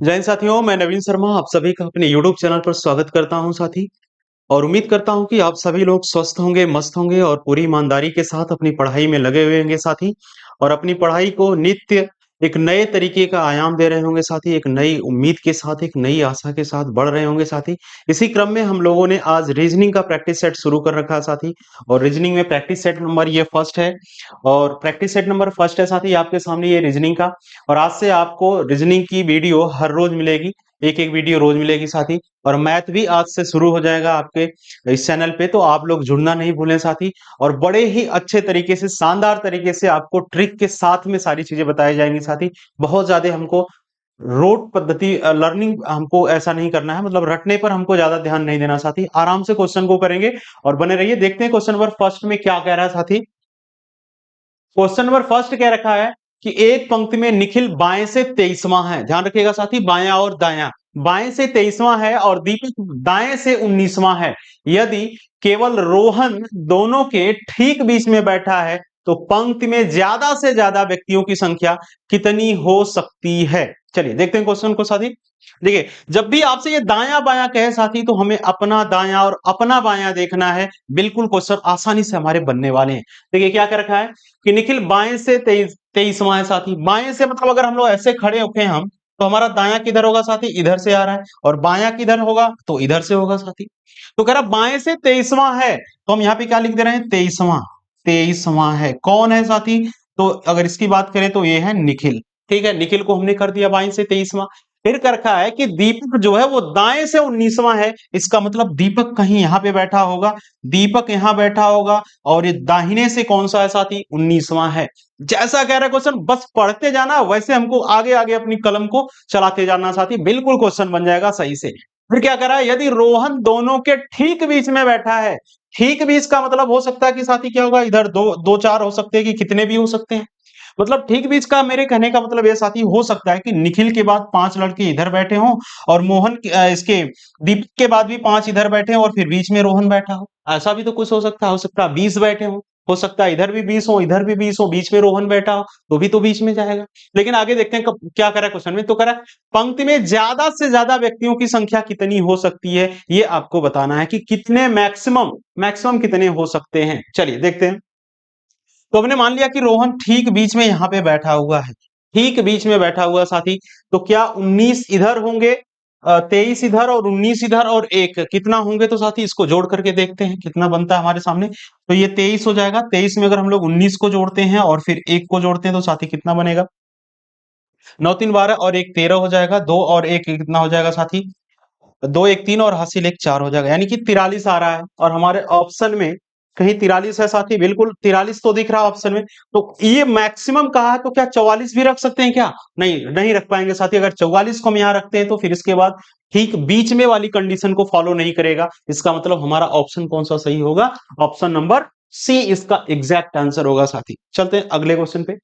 जय हिंद साथियों, मैं नवीन शर्मा आप सभी का अपने YouTube चैनल पर स्वागत करता हूं साथी। और उम्मीद करता हूं कि आप सभी लोग स्वस्थ होंगे, मस्त होंगे और पूरी ईमानदारी के साथ अपनी पढ़ाई में लगे हुए होंगे साथी। और अपनी पढ़ाई को नित्य एक नए तरीके का आयाम दे रहे होंगे साथी, एक नई उम्मीद के साथ, एक नई आशा के साथ बढ़ रहे होंगे साथी। इसी क्रम में हम लोगों ने आज रीजनिंग का प्रैक्टिस सेट शुरू कर रखा है साथी। और रीजनिंग में प्रैक्टिस सेट नंबर ये फर्स्ट है। और प्रैक्टिस सेट नंबर फर्स्ट है साथी आपके सामने ये रीजनिंग का। और आज से आपको रीजनिंग की वीडियो हर रोज मिलेगी, एक एक वीडियो रोज मिलेगी साथी। और मैथ भी आज से शुरू हो जाएगा आपके इस चैनल पे, तो आप लोग जुड़ना नहीं भूलें साथी। और बड़े ही अच्छे तरीके से, शानदार तरीके से आपको ट्रिक के साथ में सारी चीजें बताई जाएंगी साथी। बहुत ज्यादा हमको रोट पद्धति लर्निंग हमको ऐसा नहीं करना है, मतलब रटने पर हमको ज्यादा ध्यान नहीं देना साथी। आराम से क्वेश्चन को करेंगे और बने रहिए। देखते हैं क्वेश्चन नंबर फर्स्ट में क्या कह रहा है साथी। क्वेश्चन नंबर फर्स्ट कह रखा है कि एक पंक्ति में निखिल बाएं से 23वां है। ध्यान रखिएगा साथी, बायां और दायां। बाएं से 23वां है और दीपक दाएं से 19वां है। यदि केवल रोहन दोनों के ठीक बीच में बैठा है तो पंक्ति में ज्यादा से ज्यादा व्यक्तियों की संख्या कितनी हो सकती है। चलिए देखते हैं क्वेश्चन को साथी। देखिए, जब भी आपसे ये दायां बायां कहे साथी तो हमें अपना दायां और अपना बायां देखना है। बिल्कुल क्वेश्चन आसानी से हमारे बनने वाले हैं। देखिए क्या कर रखा है कि निखिल बाएं से 23वां है साथी। बाएं से मतलब अगर हम लोग ऐसे खड़े होके हम, तो हमारा दायां किधर होगा साथी, इधर से आ रहा है। और बायां किधर होगा, तो इधर से होगा साथी। तो कह रहा बाएं से 23वां है, तो हम यहाँ पे क्या लिख दे रहे हैं, 23वां। 23वां है, कौन है साथी, तो अगर इसकी बात करें तो ये है निखिल। ठीक है, निखिल को हमने कर दिया बाएं से 23वां। फिर कर रखा है कि दीपक जो है वो दाएं से 19वां है। इसका मतलब दीपक कहीं यहाँ पे बैठा होगा, दीपक यहाँ बैठा होगा। और ये दाहिने से कौन सा है साथी, 19वां है। जैसा कह रहा है क्वेश्चन, बस पढ़ते जाना, वैसे हमको आगे आगे अपनी कलम को चलाते जाना साथी। बिल्कुल क्वेश्चन बन जाएगा सही से। फिर क्या कह रहा है, यदि रोहन दोनों के ठीक बीच में बैठा है। ठीक बीच का मतलब हो सकता है कि साथी क्या होगा, इधर दो दो चार हो सकते हैं, कि कितने भी हो सकते हैं। मतलब ठीक बीच का मेरे कहने का मतलब ये साथी हो सकता है कि निखिल के बाद 5 लड़के इधर बैठे हों, और इसके दीपक के बाद भी 5 इधर बैठे हों, और फिर बीच में रोहन बैठा हो। ऐसा भी तो कुछ हो सकता है 20 बैठे हों। हो सकता है इधर भी 20 हो, इधर भी 20 हो, बीच में रोहन बैठा हो, तो भी तो बीच में जाएगा। लेकिन आगे देखते हैं क्या करा क्वेश्चन में। तो करा पंक्ति में ज्यादा से ज्यादा व्यक्तियों की संख्या कितनी हो सकती है, ये आपको बताना है कि कितने मैक्सिमम मैक्सिमम कितने हो सकते हैं। चलिए देखते हैं। तो हमने मान लिया कि रोहन ठीक बीच में यहां पे बैठा हुआ है, ठीक बीच में बैठा हुआ साथी। तो क्या 19 इधर होंगे, 23 इधर और 19 इधर, और एक कितना होंगे, तो साथी इसको जोड़ करके देखते हैं कितना बनता है हमारे सामने। तो ये 23 हो जाएगा। 23 में अगर हम लोग 19 को जोड़ते हैं और फिर एक को जोड़ते हैं तो साथी कितना बनेगा, 9 3 12 और एक 13 हो जाएगा। दो और एक कितना हो जाएगा साथी, दो एक 3 और हासिल एक 4 हो जाएगा, यानी कि 43 आ रहा है। और हमारे ऑप्शन में कहीं 43 है साथी, बिल्कुल 43 तो दिख रहा है ऑप्शन में। तो ये मैक्सिमम कहा है, तो क्या 44 भी रख सकते हैं क्या, नहीं नहीं रख पाएंगे साथी। अगर 44 को हम यहाँ रखते हैं तो फिर इसके बाद ठीक बीच में वाली कंडीशन को फॉलो नहीं करेगा। इसका मतलब हमारा ऑप्शन कौन सा सही होगा, ऑप्शन नंबर सी इसका एग्जैक्ट आंसर होगा साथी। चलते हैं अगले क्वेश्चन पे।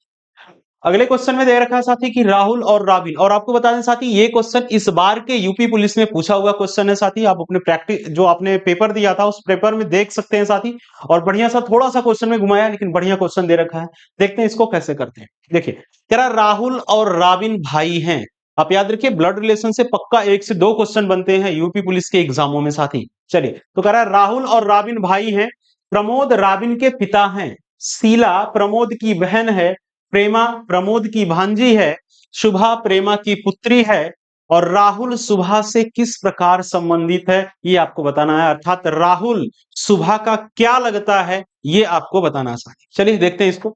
अगले क्वेश्चन में दे रखा है साथी कि राहुल और राबिन। और आपको बता दें साथी, ये क्वेश्चन इस बार के यूपी पुलिस में पूछा हुआ क्वेश्चन है साथी। आप अपने प्रैक्टिस जो आपने पेपर दिया था उस पेपर में देख सकते हैं साथी। और बढ़िया सा थोड़ा सा क्वेश्चन में घुमाया, लेकिन बढ़िया क्वेश्चन दे रखा है। देखते हैं इसको कैसे करते हैं। देखिए कह रहा राहुल और राबिन भाई हैं। आप याद रखिए, ब्लड रिलेशन से पक्का 1 से 2 क्वेश्चन बनते हैं यूपी पुलिस के एग्जामों में साथी। चलिए, तो कह रहा है राहुल और राबिन भाई हैं। प्रमोद राबिन के पिता हैं। शीला प्रमोद की बहन है। प्रेमा प्रमोद की भांजी है। शुभा प्रेमा की पुत्री है। और राहुल सुभा से किस प्रकार संबंधित है, ये आपको बताना है। अर्थात राहुल सुभा का क्या लगता है, ये आपको बताना है साथी। चलिए देखते हैं इसको।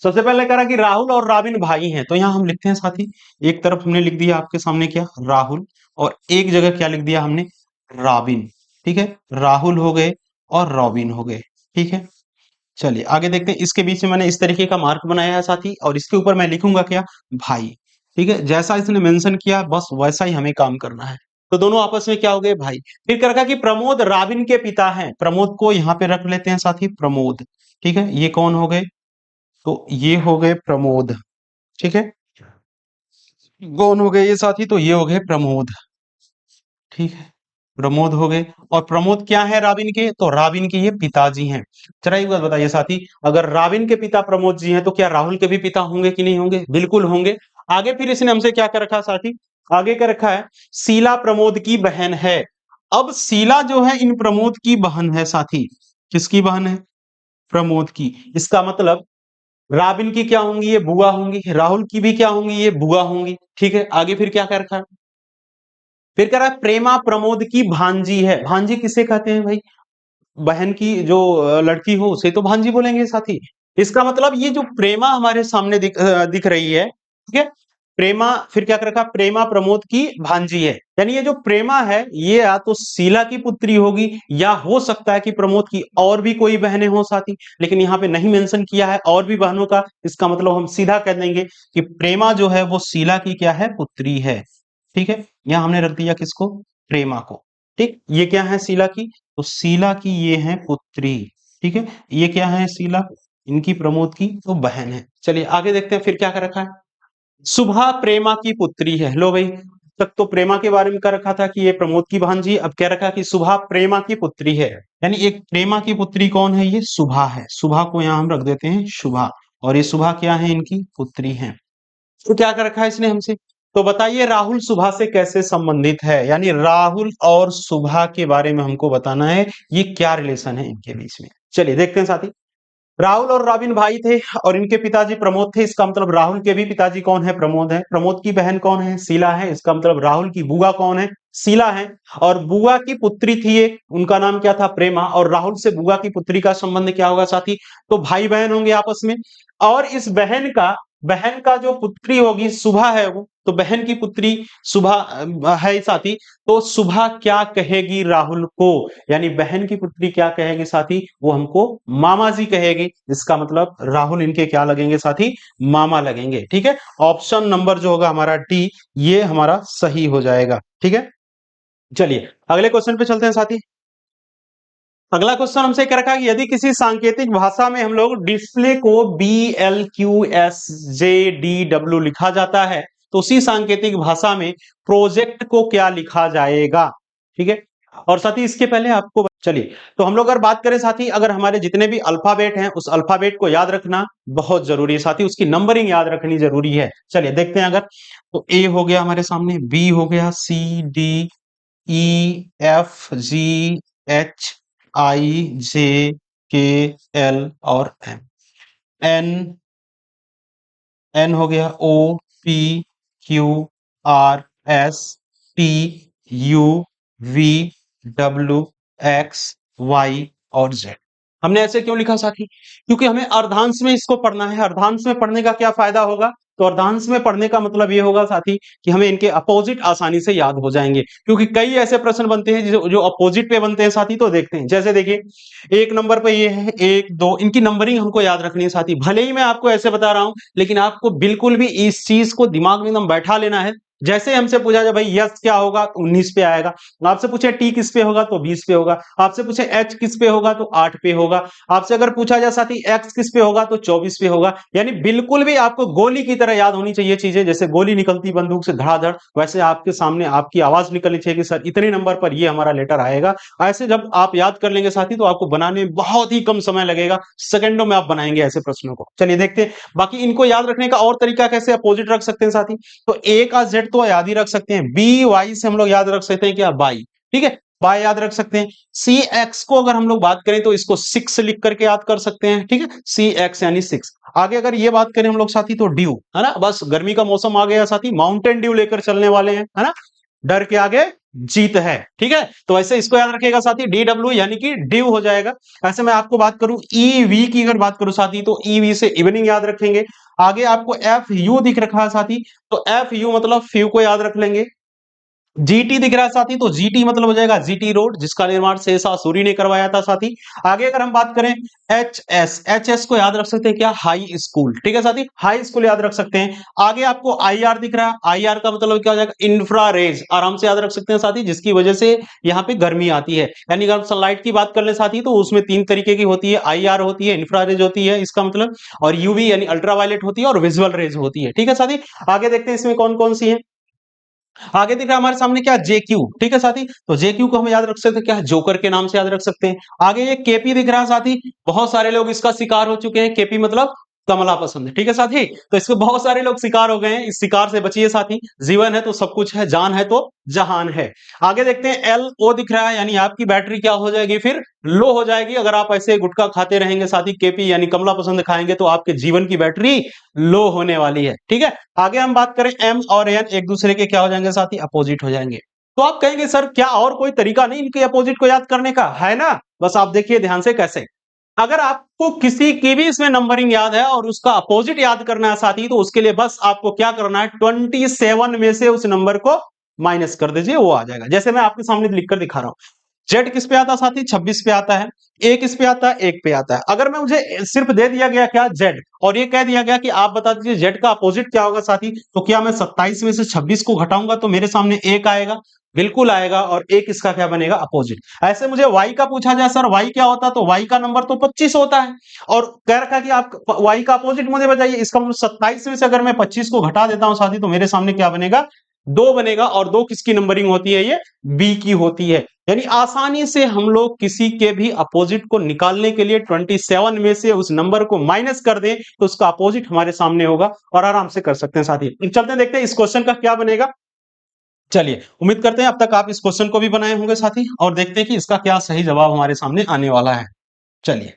सबसे पहले कह रहा कि राहुल और राबिन भाई हैं, तो यहां हम लिखते हैं साथी, एक तरफ हमने लिख दिया आपके सामने क्या, राहुल, और एक जगह क्या लिख दिया हमने, राबिन। ठीक है, राहुल हो गए और रॉबिन हो गए। ठीक है, चलिए आगे देखते हैं। इसके बीच में मैंने इस तरीके का मार्क बनाया है साथी, और इसके ऊपर मैं लिखूंगा क्या, भाई। ठीक है, जैसा इसने मेंशन किया बस वैसा ही हमें काम करना है। तो दोनों आपस में क्या हो गए, भाई। फिर कर रखा कि प्रमोद राबिन के पिता हैं। प्रमोद को यहाँ पे रख लेते हैं साथी, प्रमोद। ठीक है, ये कौन हो गए, तो ये हो गए प्रमोद। ठीक है, कौन हो गए ये साथी, तो ये हो गए प्रमोद। ठीक है, प्रमोद हो गए। और प्रमोद क्या है राबिन के, तो राबिन के ये पिताजी हैं। जरा एक बात बताइए साथी, अगर राबिन के पिता प्रमोद जी हैं तो क्या राहुल के भी पिता होंगे कि नहीं होंगे, बिल्कुल होंगे। आगे फिर इसने हमसे क्या कर रखा साथी, आगे क्या रखा है, शीला प्रमोद की बहन है। अब शीला जो है इन प्रमोद की बहन है साथी। किसकी बहन है? प्रमोद की। इसका मतलब राबिन की क्या होंगी? ये बुआ होंगी। राहुल की भी क्या होंगी? ये बुआ होंगी। ठीक है, आगे फिर क्या कर रखा है, फिर कह रहा है प्रेमा प्रमोद की भांजी है। भांजी किसे कहते हैं भाई? बहन की जो लड़की हो उसे तो भांजी बोलेंगे साथी। इसका मतलब ये जो प्रेमा हमारे सामने दिख रही है, ठीक है, प्रेमा, फिर क्या कर रखा, प्रेमा प्रमोद की भांजी है। यानी ये जो प्रेमा है ये या तो शीला की पुत्री होगी या हो सकता है कि प्रमोद की और भी कोई बहनें हो साथी, लेकिन यहाँ पे नहीं मेंशन किया है और भी बहनों का। इसका मतलब हम सीधा कह देंगे कि प्रेमा जो है वो शीला की क्या है, पुत्री है। ठीक है, यहां हमने रख दिया किसको, प्रेमा को। ठीक, ये क्या है शीला की, तो शीला की ये है पुत्री। ठीक है, ये क्या है शीला, इनकी प्रमोद की तो बहन है। चलिए आगे देखते हैं फिर क्या कर रखा है, सुभा प्रेमा की पुत्री है। लो भाई, तक तो प्रेमा के बारे में कर रखा था कि ये प्रमोद की भांजी, अब कह रखा कि सुभा प्रेमा की पुत्री है। यानी एक प्रेमा की पुत्री कौन है, ये सुभा है। सुभा को यहां हम रख देते हैं शुभा, और ये सुभा क्या है, इनकी पुत्री है। तो क्या कर रखा है इसने हमसे, तो बताइए राहुल सुभा से कैसे संबंधित है, यानी राहुल और सुभा के बारे में हमको बताना है, ये क्या रिलेशन है इनके बीच में। चलिए देखते हैं साथी। राहुल और रॉबिन भाई थे और इनके पिताजी प्रमोद थे। इसका मतलब राहुल के भी पिताजी कौन है, प्रमोद है। प्रमोद की बहन कौन है, शीला है। इसका मतलब राहुल की बुआ कौन है, शीला है। और बुआ की पुत्री थी एक, उनका नाम क्या था, प्रेमा। और राहुल से बुआ की पुत्री का संबंध क्या होगा साथी, तो भाई बहन होंगे आपस में। और इस बहन का जो पुत्री होगी सुभा है वो, तो बहन की पुत्री सुभा है साथी। तो सुभा क्या कहेगी राहुल को, यानी बहन की पुत्री क्या कहेगी साथी, वो हमको मामा जी कहेगी। इसका मतलब राहुल इनके क्या लगेंगे साथी, मामा लगेंगे। ठीक है, ऑप्शन नंबर जो होगा हमारा डी, ये हमारा सही हो जाएगा। ठीक है, चलिए अगले क्वेश्चन पे चलते हैं साथी। अगला क्वेश्चन हमसे क्या रखा कि यदि किसी सांकेतिक भाषा में हम लोग डिस्प्ले को BLQSJDW लिखा जाता है, तो उसी सांकेतिक भाषा में प्रोजेक्ट को क्या लिखा जाएगा। ठीक है, और साथी इसके पहले आपको चलिए, तो हम लोग अगर बात करें साथी, अगर हमारे जितने भी अल्फाबेट हैं उस अल्फाबेट को याद रखना बहुत जरूरी है साथी, उसकी नंबरिंग याद रखनी जरूरी है। चलिए देखते हैं, अगर तो ए हो गया हमारे सामने, बी हो गया, CDEFGHIJKL और M, एन एन हो गया, OPQRSTUVWXY और Z। हमने ऐसे क्यों लिखा साथी, क्योंकि हमें अर्धांश में इसको पढ़ना है। अर्धांश में पढ़ने का क्या फायदा होगा, तो अर्धांश में पढ़ने का मतलब ये होगा साथी कि हमें इनके अपोजिट आसानी से याद हो जाएंगे, क्योंकि कई ऐसे प्रश्न बनते हैं जो अपोजिट पे बनते हैं साथी। तो देखते हैं, जैसे देखिए एक नंबर पे ये है, एक दो, इनकी नंबरिंग हमको याद रखनी है साथी। भले ही मैं आपको ऐसे बता रहा हूं, लेकिन आपको बिल्कुल भी इस चीज को दिमाग में एकदम बैठा लेना है। जैसे हमसे पूछा जाए भाई यस क्या होगा, तो 19 पे आएगा। आपसे पूछे टी किस पे होगा, तो 20 पे होगा। आपसे पूछे एच किस पे होगा, तो 8 पे होगा। आपसे अगर पूछा जाए साथी एक्स किस पे होगा, तो 24 पे होगा। यानी बिल्कुल भी आपको गोली की तरह याद होनी चाहिए चीजें, जैसे गोली निकलती बंदूक से धड़ाधड़, वैसे आपके सामने आपकी आवाज निकलनी चाहिए कि सर इतने नंबर पर ये हमारा लेटर आएगा। ऐसे जब आप याद कर लेंगे साथी, तो आपको बनाने में बहुत ही कम समय लगेगा, सेकंडों में आप बनाएंगे ऐसे प्रश्नों को। चलिए देखते हैं बाकी इनको याद रखने का और तरीका, कैसे अपोजिट रख सकते हैं साथी। तो ए का जेड तो याद ही रख सकते हैं, बी वाई से हम लोग याद रख सकते हैं क्या, बाई। ठीक है, बाय याद रख सकते हैं। सी एक्स को अगर हम लोग बात करें तो इसको 6 लिख करके याद कर सकते हैं। ठीक है, सी एक्स यानी 6। आगे अगर ये बात करें हम लोग साथी, तो ड्यू है ना, बस गर्मी का मौसम आ गया साथी, माउंटेन ड्यू लेकर चलने वाले हैं, है ना, डर के आगे जीत है। ठीक है, तो ऐसे इसको याद रखेगा साथी, DW यानी कि ड्यू हो जाएगा। ऐसे मैं आपको बात करूं EV की, अगर बात करूं साथी, तो EV से इवनिंग याद रखेंगे। आगे आपको FU दिख रखा है साथी, तो FU मतलब फ्यू को याद रख लेंगे। जीटी दिख रहा है साथी, तो जीटी मतलब हो जाएगा जीटी रोड, जिसका निर्माण शेषा सूरी ने करवाया था साथी। आगे अगर हम बात करें एचएस को याद रख सकते हैं क्या, हाई स्कूल। ठीक है साथी, हाई स्कूल याद रख सकते हैं। आगे आपको आईआर दिख रहा है, आईआर का मतलब क्या हो जाएगा, इंफ्रारेज, आराम से याद रख सकते हैं साथी, जिसकी वजह से यहाँ पे गर्मी आती है। यानी अगर सनलाइट की बात कर ले साथी, तो उसमें 3 तरीके की होती है, आईआर होती है, इंफ्रारेज होती है इसका मतलब, और यूवी यानी अल्ट्रावायलेट होती है, और विजुअल रेज होती है। ठीक है साथी, आगे देखते हैं इसमें कौन कौन सी है। आगे दिख रहा है हमारे सामने क्या, जेक्यू। ठीक है साथी, तो जेक्यू को हम याद रख सकते हैं क्या, जोकर के नाम से याद रख सकते हैं। आगे ये केपी दिख रहा है साथी, बहुत सारे लोग इसका शिकार हो चुके हैं। केपी मतलब कमला पसंद है। ठीक है साथी, तो इसको बहुत सारे लोग शिकार हो गए हैं, इस शिकार से बचिए साथी। जीवन है तो सब कुछ है, जान है तो जहान है। आगे देखते हैं, एल ओ दिख रहा है, यानी आपकी बैटरी क्या हो जाएगी, फिर लो हो जाएगी। अगर आप ऐसे गुटखा खाते रहेंगे साथी, केपी यानी कमला पसंद खाएंगे, तो आपके जीवन की बैटरी लो होने वाली है। ठीक है, आगे हम बात करें, एम और एन एक दूसरे के क्या हो जाएंगे साथी, अपोजिट हो जाएंगे। तो आप कहेंगे सर क्या और कोई तरीका नहीं इनके अपोजिट को याद करने का, है ना? बस आप देखिए ध्यान से कैसे। अगर आपको किसी की भी इसमें नंबरिंग याद है और उसका अपोजिट याद करना है साथी, तो उसके लिए बस आपको क्या करना है, 27 में से उस नंबर को माइनस कर दीजिए, वो आ जाएगा। जैसे मैं आपके सामने लिखकर दिखा रहा हूं, जेड किस पे आता है साथी, 26 पे आता है। ए किस पे आता है, 1 पे आता है। अगर मैं मुझे सिर्फ दे दिया गया क्या, जेड, और ये कह दिया गया कि आप बता दीजिए जेड का अपोजिट क्या होगा साथी, तो क्या मैं 27 में से 26 को घटाऊंगा तो मेरे सामने 1 आएगा? बिल्कुल आएगा, और 1 इसका क्या बनेगा, अपोजिट। ऐसे मुझे y का पूछा जाए, सर y क्या होता है, तो y का नंबर तो 25 होता है, और कह रखा कि आप y का अपोजिट मुझे बताइए। इसका मतलब 27 में से अगर मैं 25 को घटा देता हूं साथी, तो मेरे सामने क्या बनेगा, 2 बनेगा। और 2 किसकी नंबरिंग होती है, ये b की होती है। यानी आसानी से हम लोग किसी के भी अपोजिट को निकालने के लिए 27 में से उस नंबर को माइनस कर दें, तो उसका अपोजिट हमारे सामने होगा, और आराम से कर सकते हैं साथी। चलते हैं, देखते हैं इस क्वेश्चन का क्या बनेगा। चलिए, उम्मीद करते हैं अब तक आप इस क्वेश्चन को भी बनाए होंगे साथी, और देखते हैं कि इसका क्या सही जवाब हमारे सामने आने वाला है। चलिए,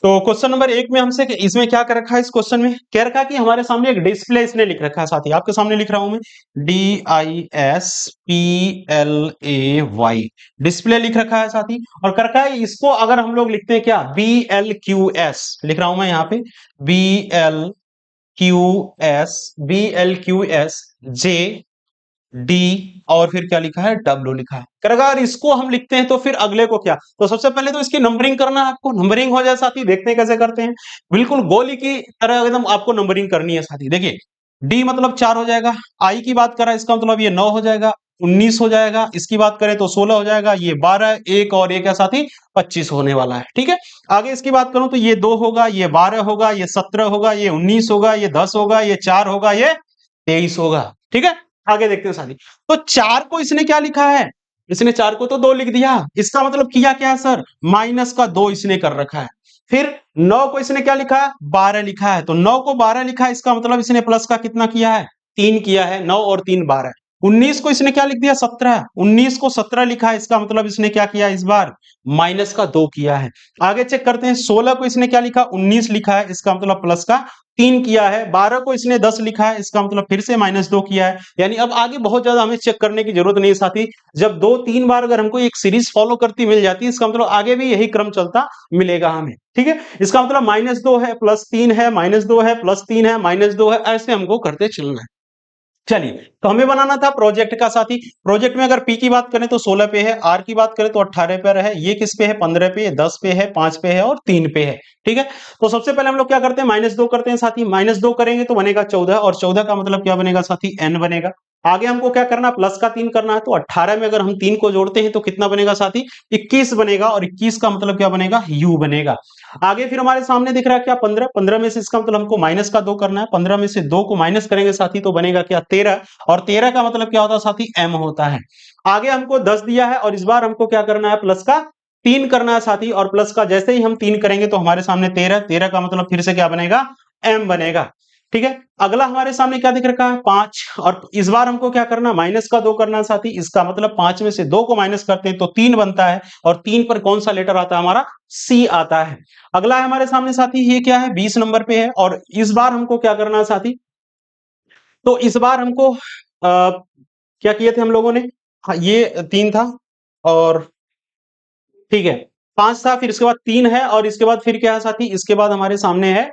तो क्वेश्चन नंबर 1 में हमसे इसमें क्या कर रखा है, इस क्वेश्चन में कह रखा है कि हमारे सामने एक डिस्प्ले इसने लिख रखा है साथी, आपके सामने लिख रहा हूं मैं, DISPLAY, डिस्प्ले लिख रखा है साथी। और कर रखा है इसको अगर हम लोग लिखते हैं क्या, BLQS लिख रहा हूं मैं यहाँ पे, BLQS डी, और फिर क्या लिखा है, डब्ल्यू लिखा है। अगर इसको हम लिखते हैं तो फिर अगले को क्या, तो सबसे पहले तो इसकी नंबरिंग करना है आपको, नंबरिंग हो जाए साथी। देखते हैं कैसे करते हैं, बिल्कुल गोली की तरह एकदम आपको नंबरिंग करनी है साथी। देखिए, डी मतलब 4 हो जाएगा, आई की बात करा इसका मतलब ये 9 हो जाएगा, 19 हो जाएगा, इसकी बात करें तो 16 हो जाएगा, ये 12, एक और एक है साथी 25 होने वाला है। ठीक है, आगे इसकी बात करूं तो ये 2 होगा, ये 12 होगा, ये 17 होगा, ये 19 होगा, ये 10 होगा, ये 4 होगा, ये 23 होगा। ठीक है, आगे देखते हैं साथी। तो 4 को इसने क्या लिखा है, इसने 4 को तो 2 लिख दिया, इसका मतलब किया क्या है सर, माइनस का 2 इसने कर रखा है। फिर 9 को इसने क्या लिखा है, 12 लिखा है, तो 9 को 12 लिखा है, इसका मतलब इसने प्लस का कितना किया है, 3 किया है। 9 और 3 12। 19 को इसने क्या लिख दिया, 17, 19 को 17 लिखा है, इसका मतलब इसने क्या किया इस बार, माइनस का 2 किया है। आगे चेक करते हैं, 16 को इसने क्या लिखा, 19 लिखा है, इसका मतलब प्लस का 3 किया है। 12 को इसने 10 लिखा है, इसका मतलब फिर से -2 किया है। यानी अब आगे बहुत ज्यादा हमें चेक करने की जरूरत नहीं है साथी, जब 2-3 बार अगर हमको एक सीरीज फॉलो करती मिल जाती है, इसका मतलब आगे भी यही क्रम चलता मिलेगा हमें। ठीक है, इसका मतलब -2 है, +3 है, -2 है, +3 है, -2 है, ऐसे हमको करते चलना है। चलिए, तो हमें बनाना था प्रोजेक्ट का साथी। प्रोजेक्ट में अगर पी की बात करें तो 16 पे है, आर की बात करें तो 18 पे है, ये किस पे है, 15 पे, 10 पे है, 5 पे है और 3 पे है। ठीक है, तो सबसे पहले हम लोग क्या करते हैं, -2 करते हैं साथी। -2 करेंगे तो बनेगा 14, और 14 का मतलब क्या बनेगा साथी, n बनेगा। आगे हमको क्या करना है, प्लस का 3 करना है, तो 18 में अगर हम 3 को जोड़ते हैं तो कितना बनेगा साथी, 21 बनेगा, और 21 का मतलब क्या बनेगा, u बनेगा। आगे फिर हमारे सामने दिख रहा है क्या, 15, 15 में से इसका मतलब हमको माइनस का 2 करना है, 15 में से 2 को माइनस करेंगे साथी तो बनेगा क्या, 13, और 13 का मतलब क्या होता है साथी, m होता है। आगे हमको 10 दिया है, और इस बार हमको क्या करना है, प्लस का 3 करना है साथी, और प्लस का जैसे ही हम 3 करेंगे तो हमारे सामने 13, 13 का मतलब फिर से क्या बनेगा, m बनेगा। ठीक है, अगला हमारे सामने क्या दिख रखा है, 5, और इस बार हमको क्या करना, माइनस का 2 करना है साथी। इसका मतलब 5 में से 2 को माइनस करते हैं तो 3 बनता है, और 3 पर कौन सा लेटर आता है, हमारा C आता है। अगला है हमारे सामने साथी, ये क्या है, 20 नंबर पे है, और इस बार हमको क्या करना है साथी, तो इस बार हमको क्या किए थे हम लोगों ने, हाँ ये 3 था, और ठीक है 5 था, फिर इसके बाद 3 है, और इसके बाद फिर क्या है साथी, इसके बाद हमारे सामने है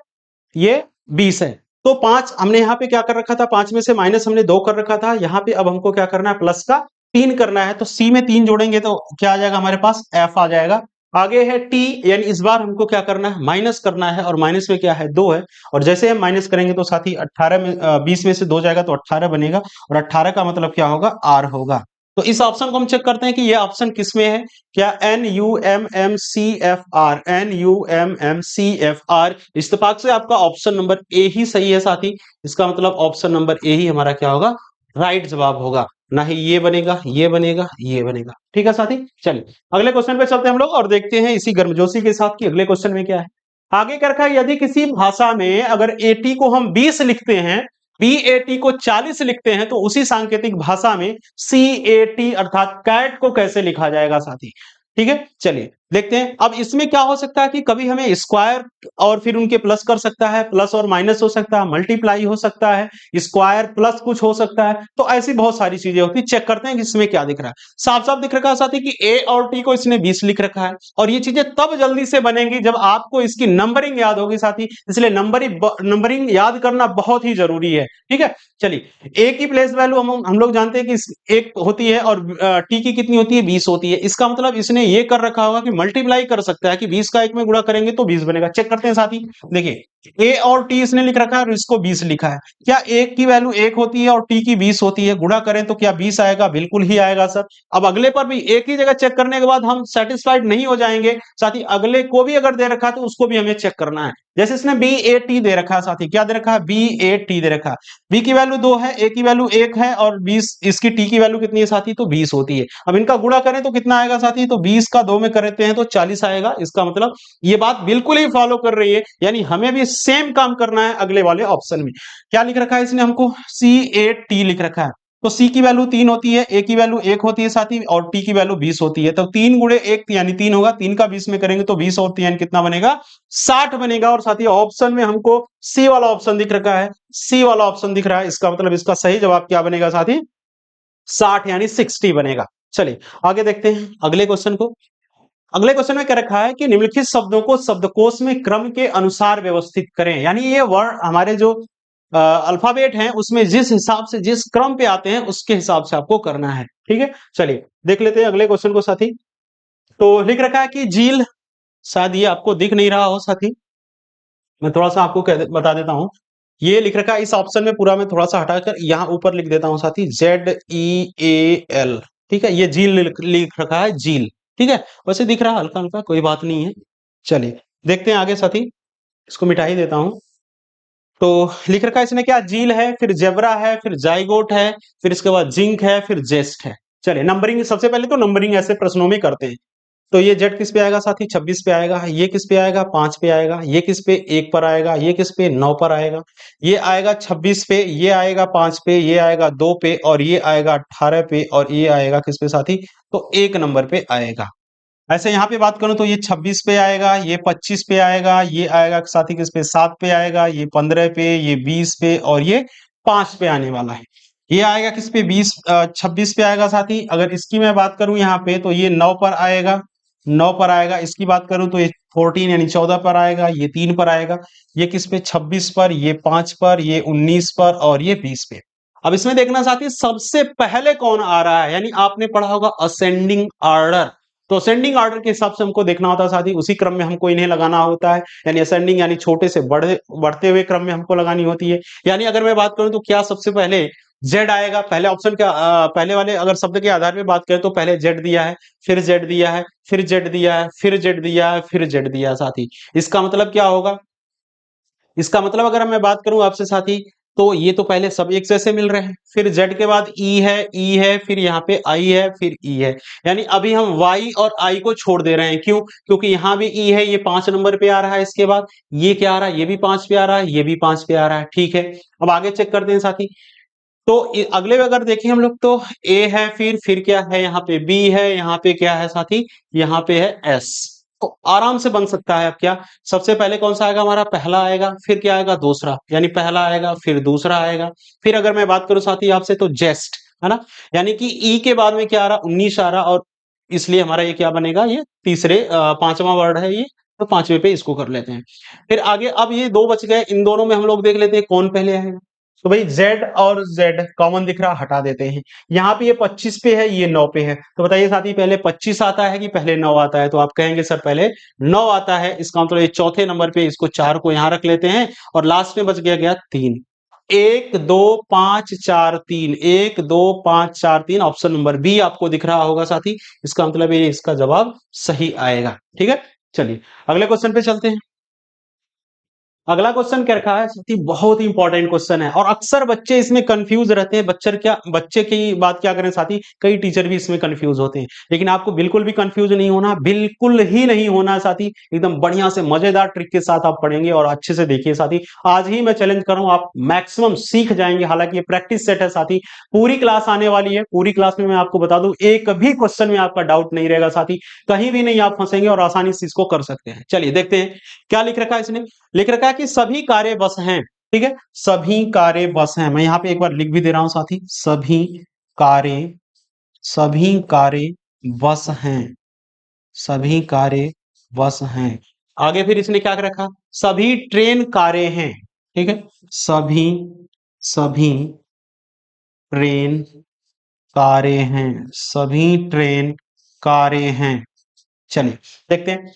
ये 20 है। तो 5 हमने यहाँ पे क्या कर रखा था, 5 में से माइनस हमने 2 कर रखा था, यहाँ पे अब हमको क्या करना है, प्लस का 3 करना है, तो C में 3 जोड़ेंगे तो क्या आ जाएगा हमारे पास, F आ जाएगा। आगे है T, यानी इस बार हमको क्या करना है, माइनस करना है, और माइनस में क्या है, 2 है, और जैसे हम माइनस करेंगे तो साथी 18 में 20 में से 2 जाएगा तो 18 बनेगा, और 18 का मतलब क्या होगा, R होगा। तो इस ऑप्शन को हम चेक करते हैं कि ये ऑप्शन किस में है, क्या NUMMCFR, NUMMCFR, इत्तेफाक से आपका ऑप्शन नंबर ए ही सही है साथी। इसका मतलब ऑप्शन नंबर ए ही हमारा क्या होगा, राइट जवाब होगा, ना ही ये बनेगा, ये बनेगा, ये बनेगा। ठीक है साथी, चलिए अगले क्वेश्चन पे चलते हैं हम लोग, और देखते हैं इसी गर्मजोशी के साथ कि अगले क्वेश्चन में क्या है। आगे कर रखा है यदि किसी भाषा में अगर 80 को हम 20 लिखते हैं, BAT को 40 लिखते हैं, तो उसी सांकेतिक भाषा में CAT अर्थात कैट को कैसे लिखा जाएगा साथी। ठीक है, चलिए देखते हैं। अब इसमें क्या हो सकता है कि कभी हमें स्क्वायर और फिर उनके प्लस कर सकता है, प्लस और माइनस हो सकता है, मल्टीप्लाई हो सकता है, स्क्वायर प्लस कुछ हो सकता है, तो ऐसी बहुत सारी चीजें होती है। चेक करते हैं कि इसमें क्या दिख रहा है। साफ साफ दिख रखा है साथी कि ए और टी को इसने 20 लिख रखा है, और ये चीजें तब जल्दी से बनेंगी जब आपको इसकी नंबरिंग याद होगी साथी, इसलिए नंबरिंग याद करना बहुत ही जरूरी है। ठीक है, चलिए ए की प्लेस वैल्यू हम लोग जानते हैं कि एक होती है और टी की कितनी होती है, 20 होती है। इसका मतलब इसने ये कर रखा होगा कि मल्टीप्लाई कर सकता है कि 20 का 1 में गुणा करेंगे तो 20 बनेगा। चेक करते हैं साथी, देखिए ए और टी इसने लिख रखा है और इसको 20 लिखा है। क्या एक की वैल्यू 1 होती है और टी की 20 होती है? गुणा करें तो क्या 20 आएगा? बिल्कुल ही आएगा सर। अब अगले पर भी एक ही जगह चेक करने के बाद हम सेटिस्फाइड नहीं हो जाएंगे साथी, अगले को भी अगर दे रखा है तो उसको भी हमें चेक करना है। जैसे इसने BAT दे रखा है साथी, क्या दे रखा है? BAT दे रखा है। बी की वैल्यू 2 है, ए की वैल्यू 1 है और 20 इसकी टी की वैल्यू कितनी है साथी? तो 20 होती है। अब इनका गुणा करें तो कितना आएगा साथी? तो 20 का 2 में करते हैं तो 40 आएगा। इसका मतलब ये बात बिल्कुल ही फॉलो कर रही है, यानी हमें भी सेम काम करना है अगले वाले ऑप्शन में। क्या लिख रखा है इसने हमको? CAT लिख रखा है। तो सी की वैल्यू 3 होती है, ए की वैल्यू 1 होती है साथी, और टी की वैल्यू 20 होती है। तो 3 गुणे 1 यानी 3 होगा, 3 का 20 में करेंगे तो 20 और 3 कितना बनेगा? 60 बनेगा। और साथी ऑप्शन में हमको सी वाला ऑप्शन दिख रखा है, सी वाला ऑप्शन दिख रहा है, इसका मतलब इसका सही जवाब क्या बनेगा साथी? 60 यानी 60 बनेगा। चलिए आगे देखते हैं अगले क्वेश्चन को। अगले क्वेश्चन में क्या रखा है कि निम्नलिखित शब्दों को शब्दकोश में क्रम के अनुसार व्यवस्थित करें, यानी ये वर्ड हमारे जो अल्फाबेट हैं उसमें जिस हिसाब से जिस क्रम पे आते हैं उसके हिसाब से आपको करना है। ठीक है, चलिए देख लेते हैं अगले क्वेश्चन को साथी। तो लिख रखा है कि झील, शायद ये आपको दिख नहीं रहा हो साथी, मैं थोड़ा सा आपको बता देता हूं। ये लिख रखा है इस ऑप्शन में पूरा, मैं थोड़ा सा हटाकर यहाँ ऊपर लिख देता हूँ साथी, ZEAL। ठीक है, ये झील लिख रखा है, झील। ठीक है, वैसे दिख रहा है हल्का हल्का, कोई बात नहीं है। चलिए देखते हैं आगे साथी, इसको मिटा ही देता हूँ। तो लिख रखा है इसने क्या? झील है, फिर जेब्रा है, फिर जाइगोट है, फिर इसके बाद जिंक है, फिर जेस्ट है। चलिए नंबरिंग, सबसे पहले तो नंबरिंग ऐसे प्रश्नों में करते हैं। तो ये जेड किस पे आएगा साथी? 26 पे आएगा। ये किस पे आएगा? 5 पे आएगा। ये किस पे? 1 पर आएगा। ये किस पे? 9 पर आएगा। ये आएगा 26 पे, ये आएगा 5 पे, ये आएगा 2 पे, और ये आएगा 18 पे, और ये आएगा किस पे साथी? तो 1 नंबर पे आएगा। ऐसे यहाँ पे बात करूं तो ये 26 पे आएगा, ये 25 पे आएगा, ये आएगा साथी किस पे? 7 पे आएगा, ये 15 पे, ये 20 पे, और ये 5 पे आने वाला है। ये आएगा किस पे? 26 पे आएगा साथी। अगर इसकी मैं बात करूं यहाँ पे तो ये 9 पर आएगा, 9 पर आएगा। इसकी बात करूं तो ये 14 यानी 14 पर आएगा, ये 3 पर आएगा। ये किस पे? 26 पर, ये 5 पर, ये 19 पर, और ये 20 पे। अब इसमें देखना साथी सबसे पहले कौन आ रहा है, यानी आपने पढ़ा होगा असेंडिंग ऑर्डर। तो असेंडिंग ऑर्डर के हिसाब से हमको देखना होता है साथी, उसी क्रम में हमको इन्हें लगाना होता है, यानी असेंडिंग यानी छोटे से बढ़ते हुए क्रम में हमको लगानी होती है। यानी अगर मैं बात करूं तो क्या सबसे पहले जेड आएगा? पहले ऑप्शन का पहले वाले अगर शब्द के आधार पे बात करें तो पहले जेड दिया है, फिर जेड दिया है, फिर जेड दिया है, फिर जेड दिया है, फिर जेड दिया है साथी। इसका मतलब क्या होगा? इसका मतलब अगर मैं बात करूं आपसे साथी, तो ये तो पहले सब एक जैसे मिल रहे हैं, फिर Z के बाद E है, फिर यहाँ पे I है, फिर E है। यानी अभी हम Y और I को छोड़ दे रहे हैं, क्यों? क्योंकि यहाँ भी E है, ये 5 नंबर पे आ रहा है। इसके बाद ये क्या आ रहा है? ये भी 5 पे आ रहा है, ये भी 5 पे आ रहा है। ठीक है, अब आगे चेक करते हैं साथी। तो अगले में अगर देखें हम लोग तो A है, फिर क्या है? यहाँ पे B है, यहाँ पे क्या है साथी? यहाँ पे है S। तो आराम से बन सकता है। अब क्या सबसे पहले कौन सा आएगा? हमारा पहला आएगा, फिर क्या आएगा? दूसरा, यानी पहला आएगा फिर दूसरा आएगा। फिर अगर मैं बात करूं साथी आपसे तो जेस्ट, है ना, यानी कि ई के बाद में क्या आ रहा? 19 आ रहा, और इसलिए हमारा ये क्या बनेगा? ये तीसरे पांचवा वर्ड है ये, तो पांचवे पे इसको कर लेते हैं। फिर आगे अब ये दो बच गए, इन दोनों में हम लोग देख लेते हैं कौन पहले आएगा। तो भाई Z और Z कॉमन दिख रहा, हटा देते हैं। यहाँ पे ये 25 पे है, ये 9 पे है, तो बताइए साथी पहले 25 आता है कि पहले 9 आता है? तो आप कहेंगे सर पहले 9 आता है। इसका मतलब ये चौथे नंबर पे, इसको 4 को यहाँ रख लेते हैं, और लास्ट में बच गया 3। 1 2 5 4 3, 1 2 5 4 3, ऑप्शन नंबर बी आपको दिख रहा होगा साथी। इसका मतलब ये इसका जवाब सही आएगा। ठीक है, चलिए अगले क्वेश्चन पे चलते हैं। अगला क्वेश्चन क्या रखा है साथी, बहुत ही इंपॉर्टेंट क्वेश्चन है और अक्सर बच्चे इसमें कंफ्यूज रहते हैं। बच्चे की बात क्या करें साथी, कई टीचर भी इसमें कंफ्यूज होते हैं, लेकिन आपको बिल्कुल भी कंफ्यूज नहीं होना, बिल्कुल ही नहीं होना है साथी। एकदम बढ़िया से मजेदार ट्रिक के साथ आप पढ़ेंगे और अच्छे से देखिए साथी। आज ही मैं चैलेंज कर रहा हूं, आप मैक्सिमम सीख जाएंगे। हालांकि ये प्रैक्टिस सेट है साथी, पूरी क्लास आने वाली है, पूरी क्लास में मैं आपको बता दूं एक भी क्वेश्चन में आपका डाउट नहीं रहेगा साथी, कहीं भी नहीं आप फंसेंगे और आसानी से इसको कर सकते हैं। चलिए देखते हैं क्या लिख रखा है इसने। लिख रखा है कि सभी कार्य बस हैं, ठीक है, सभी कार्य बस हैं। मैं यहां पे एक बार लिख भी दे रहा हूं साथी, कार्य सभी कार्य बस हैं, सभी कार्य बस हैं। आगे फिर इसने क्या रखा, सभी ट्रेन कार्य हैं, ठीक है, सभी सभी ट्रेन कार्य हैं, सभी ट्रेन कार्य हैं। चलिए देखते हैं,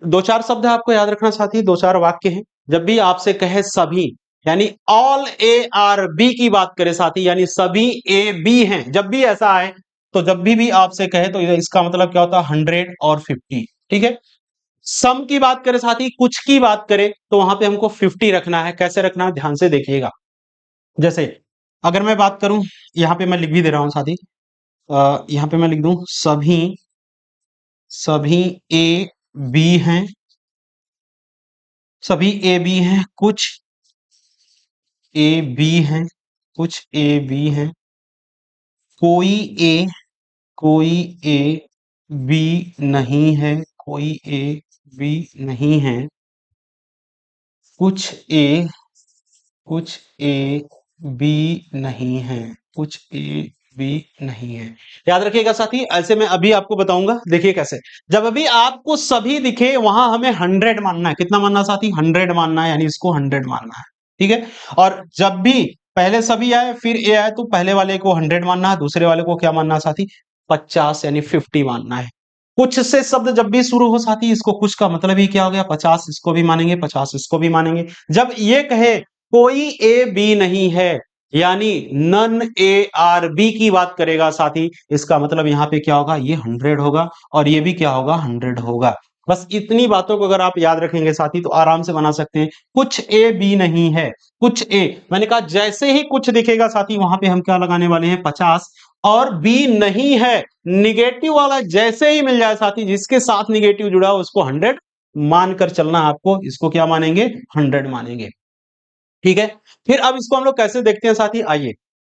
दो चार शब्द है आपको याद रखना साथी, दो चार वाक्य हैं। जब भी आपसे कहे सभी, यानी ऑल ए आर बी की बात करें साथी, यानी सभी ए बी हैं, जब भी ऐसा आए तो जब भी आपसे कहे तो इसका मतलब क्या होता है 100 और 50, ठीक है। सम की बात करें साथी, कुछ की बात करें तो वहां पे हमको 50 रखना है। कैसे रखना है ध्यान से देखिएगा। जैसे अगर मैं बात करूं, यहां पे मैं लिख भी दे रहा हूं साथी, यहां पे मैं लिख दूं सभी सभी ए बी हैं, सभी ए बी हैं, कुछ ए बी हैं, कुछ ए बी हैं, कोई ए कोई ए बी नहीं है, कोई ए बी नहीं है, कुछ ए कुछ ए बी नहीं है, कुछ ए बी नहीं है। याद रखिएगा साथी, ऐसे मैं अभी आपको बताऊंगा, देखिए कैसे। जब अभी आपको सभी दिखे वहां हमें 100 मानना है। कितना मानना साथी, 100 मानना है, यानी इसको 100 मानना है, ठीक है। और जब भी पहले सभी आए फिर ए आए तो पहले वाले को 100 मानना है, दूसरे वाले को क्या मानना है साथी, 50 यानी 50 मानना है। कुछ से शब्द जब भी शुरू हो साथी, इसको कुछ का मतलब ही क्या हो गया, 50 इसको भी मानेंगे, 50 इसको भी मानेंगे। जब ये कहे कोई ए बी नहीं है, यानी नन ए आर बी की बात करेगा साथी, इसका मतलब यहां पे क्या होगा, ये 100 होगा और ये भी क्या होगा, 100 होगा। बस इतनी बातों को अगर आप याद रखेंगे साथी तो आराम से बना सकते हैं। कुछ ए बी नहीं है, कुछ ए, मैंने कहा जैसे ही कुछ दिखेगा साथी वहां पे हम क्या लगाने वाले हैं, 50। और बी नहीं है, निगेटिव वाला जैसे ही मिल जाए साथी, जिसके साथ निगेटिव जुड़ा हो उसको 100 मानकर चलना आपको, इसको क्या मानेंगे, 100 मानेंगे, ठीक है। फिर अब इसको हम लोग कैसे देखते हैं साथी, आइए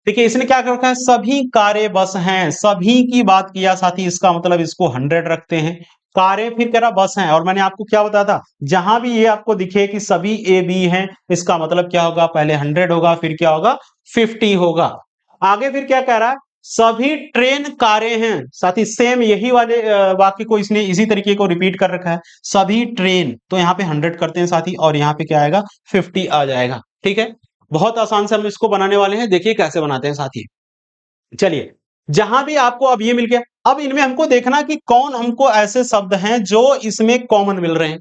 देखिए। इसने क्या कर रखा है, सभी कार्य बस हैं, सभी की बात किया साथी, इसका मतलब इसको 100 रखते हैं। कार्य फिर कह रहा बस हैं, और मैंने आपको क्या बताया था, जहां भी ये आपको दिखे कि सभी ए बी हैं, इसका मतलब क्या होगा, पहले 100 होगा, फिर क्या होगा, 50 होगा। आगे फिर क्या कह रहा है, सभी ट्रेन कार्य हैं साथी, सेम यही वाले वाक्य को इसने इसी तरीके को रिपीट कर रखा है। सभी ट्रेन, तो यहाँ पे 100 करते हैं साथी, और यहाँ पे क्या आएगा, 50 आ जाएगा, ठीक है। बहुत आसान से हम इसको बनाने वाले हैं, देखिए कैसे बनाते हैं साथी। चलिए, जहां भी आपको अब ये मिल गया, अब इनमें हमको देखना कि कौन हमको ऐसे शब्द हैं जो इसमें कॉमन मिल रहे हैं।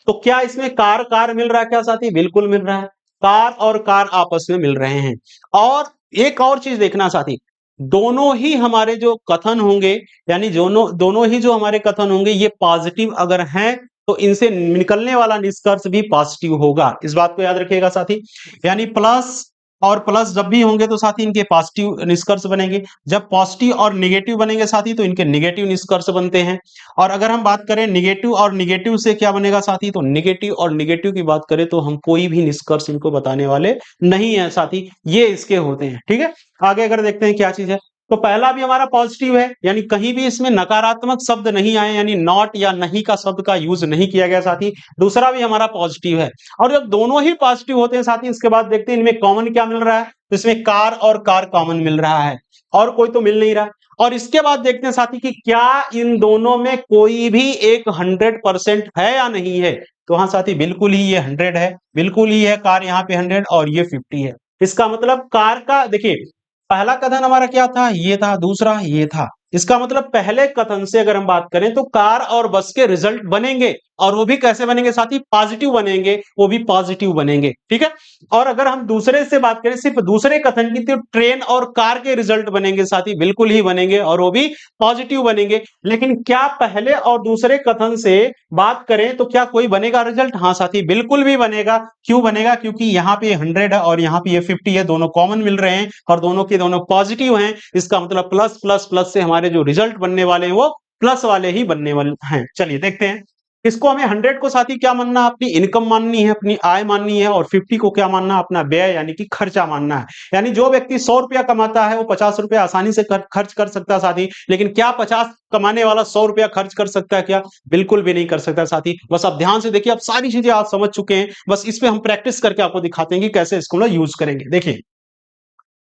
तो क्या इसमें कार कार मिल रहा है क्या साथी, बिल्कुल मिल रहा है, कार और कार आपस में मिल रहे हैं। और एक और चीज देखना साथी, दोनों ही हमारे जो कथन होंगे, यानी दोनों दोनों ही जो हमारे कथन होंगे ये पॉजिटिव अगर हैं तो इनसे निकलने वाला निष्कर्ष भी पॉजिटिव होगा, इस बात को याद रखिएगा साथी। यानी प्लस और प्लस जब भी होंगे तो साथी इनके पॉजिटिव निष्कर्ष बनेंगे, जब पॉजिटिव और निगेटिव बनेंगे साथी तो इनके निगेटिव निष्कर्ष बनते हैं। और अगर हम बात करें निगेटिव और निगेटिव से क्या बनेगा साथी, तो निगेटिव और निगेटिव की बात करें तो हम कोई भी निष्कर्ष इनको बताने वाले नहीं है साथी, ये इसके होते हैं, ठीक है। आगे अगर देखते हैं क्या चीज है, तो पहला भी हमारा पॉजिटिव है, यानी कहीं भी इसमें नकारात्मक शब्द नहीं आए, यानी नॉट या नहीं का शब्द का यूज नहीं किया गया साथी। दूसरा भी हमारा पॉजिटिव है, और जब दोनों ही पॉजिटिव होते हैं साथी, इसके बाद देखते हैं इनमें कॉमन क्या मिल रहा है, तो इसमें कार और कार कॉमन मिल रहा है, और कोई तो मिल नहीं रहा। और इसके बाद देखते हैं साथी कि क्या इन दोनों में कोई भी एक 100% है या नहीं है, तो हाँ साथी बिल्कुल ही ये 100 है, बिल्कुल ही है, कार यहाँ पे 100 और ये 50 है। इसका मतलब कार का देखिए, पहला कथन हमारा क्या था, ये था, दूसरा ये था। इसका मतलब पहले कथन से अगर हम बात करें तो कार और बस के रिजल्ट बनेंगे, और वो भी कैसे बनेंगे साथी, पॉजिटिव बनेंगे, वो भी पॉजिटिव बनेंगे, ठीक है। और अगर हम दूसरे से बात करें, सिर्फ दूसरे कथन की, तो ट्रेन और कार के रिजल्ट बनेंगे साथी, बिल्कुल ही बनेंगे और वो भी पॉजिटिव बनेंगे। लेकिन क्या पहले और दूसरे कथन से बात करें तो क्या कोई बनेगा रिजल्ट? हाँ साथी, बिल्कुल भी बनेगा। क्यों बनेगा? क्योंकि यहाँ पे 100 है और यहाँ पे ये 50 है, दोनों कॉमन मिल रहे हैं और दोनों के दोनों पॉजिटिव हैं। इसका मतलब प्लस प्लस प्लस से हमारे जो रिजल्ट बनने वाले हैं वो प्लस वाले ही बनने वाले हैं। चलिए देखते हैं। इसको हमें 100 को साथी क्या मानना, अपनी इनकम माननी है, अपनी आय माननी है, और 50 को क्या मानना, अपना व्यय यानी कि खर्चा मानना है। यानी जो व्यक्ति 100 रुपया कमाता है वो 50 रुपया आसानी से खर्च कर सकता है साथी। लेकिन क्या 50 कमाने वाला 100 रुपया खर्च कर सकता है क्या? बिल्कुल भी नहीं कर सकता साथी। बस आप ध्यान से देखिए, अब सारी चीजें आप समझ चुके हैं, बस इस पे हम प्रैक्टिस करके आपको दिखाते हैं कि कैसे इसको हम यूज करेंगे। देखिए,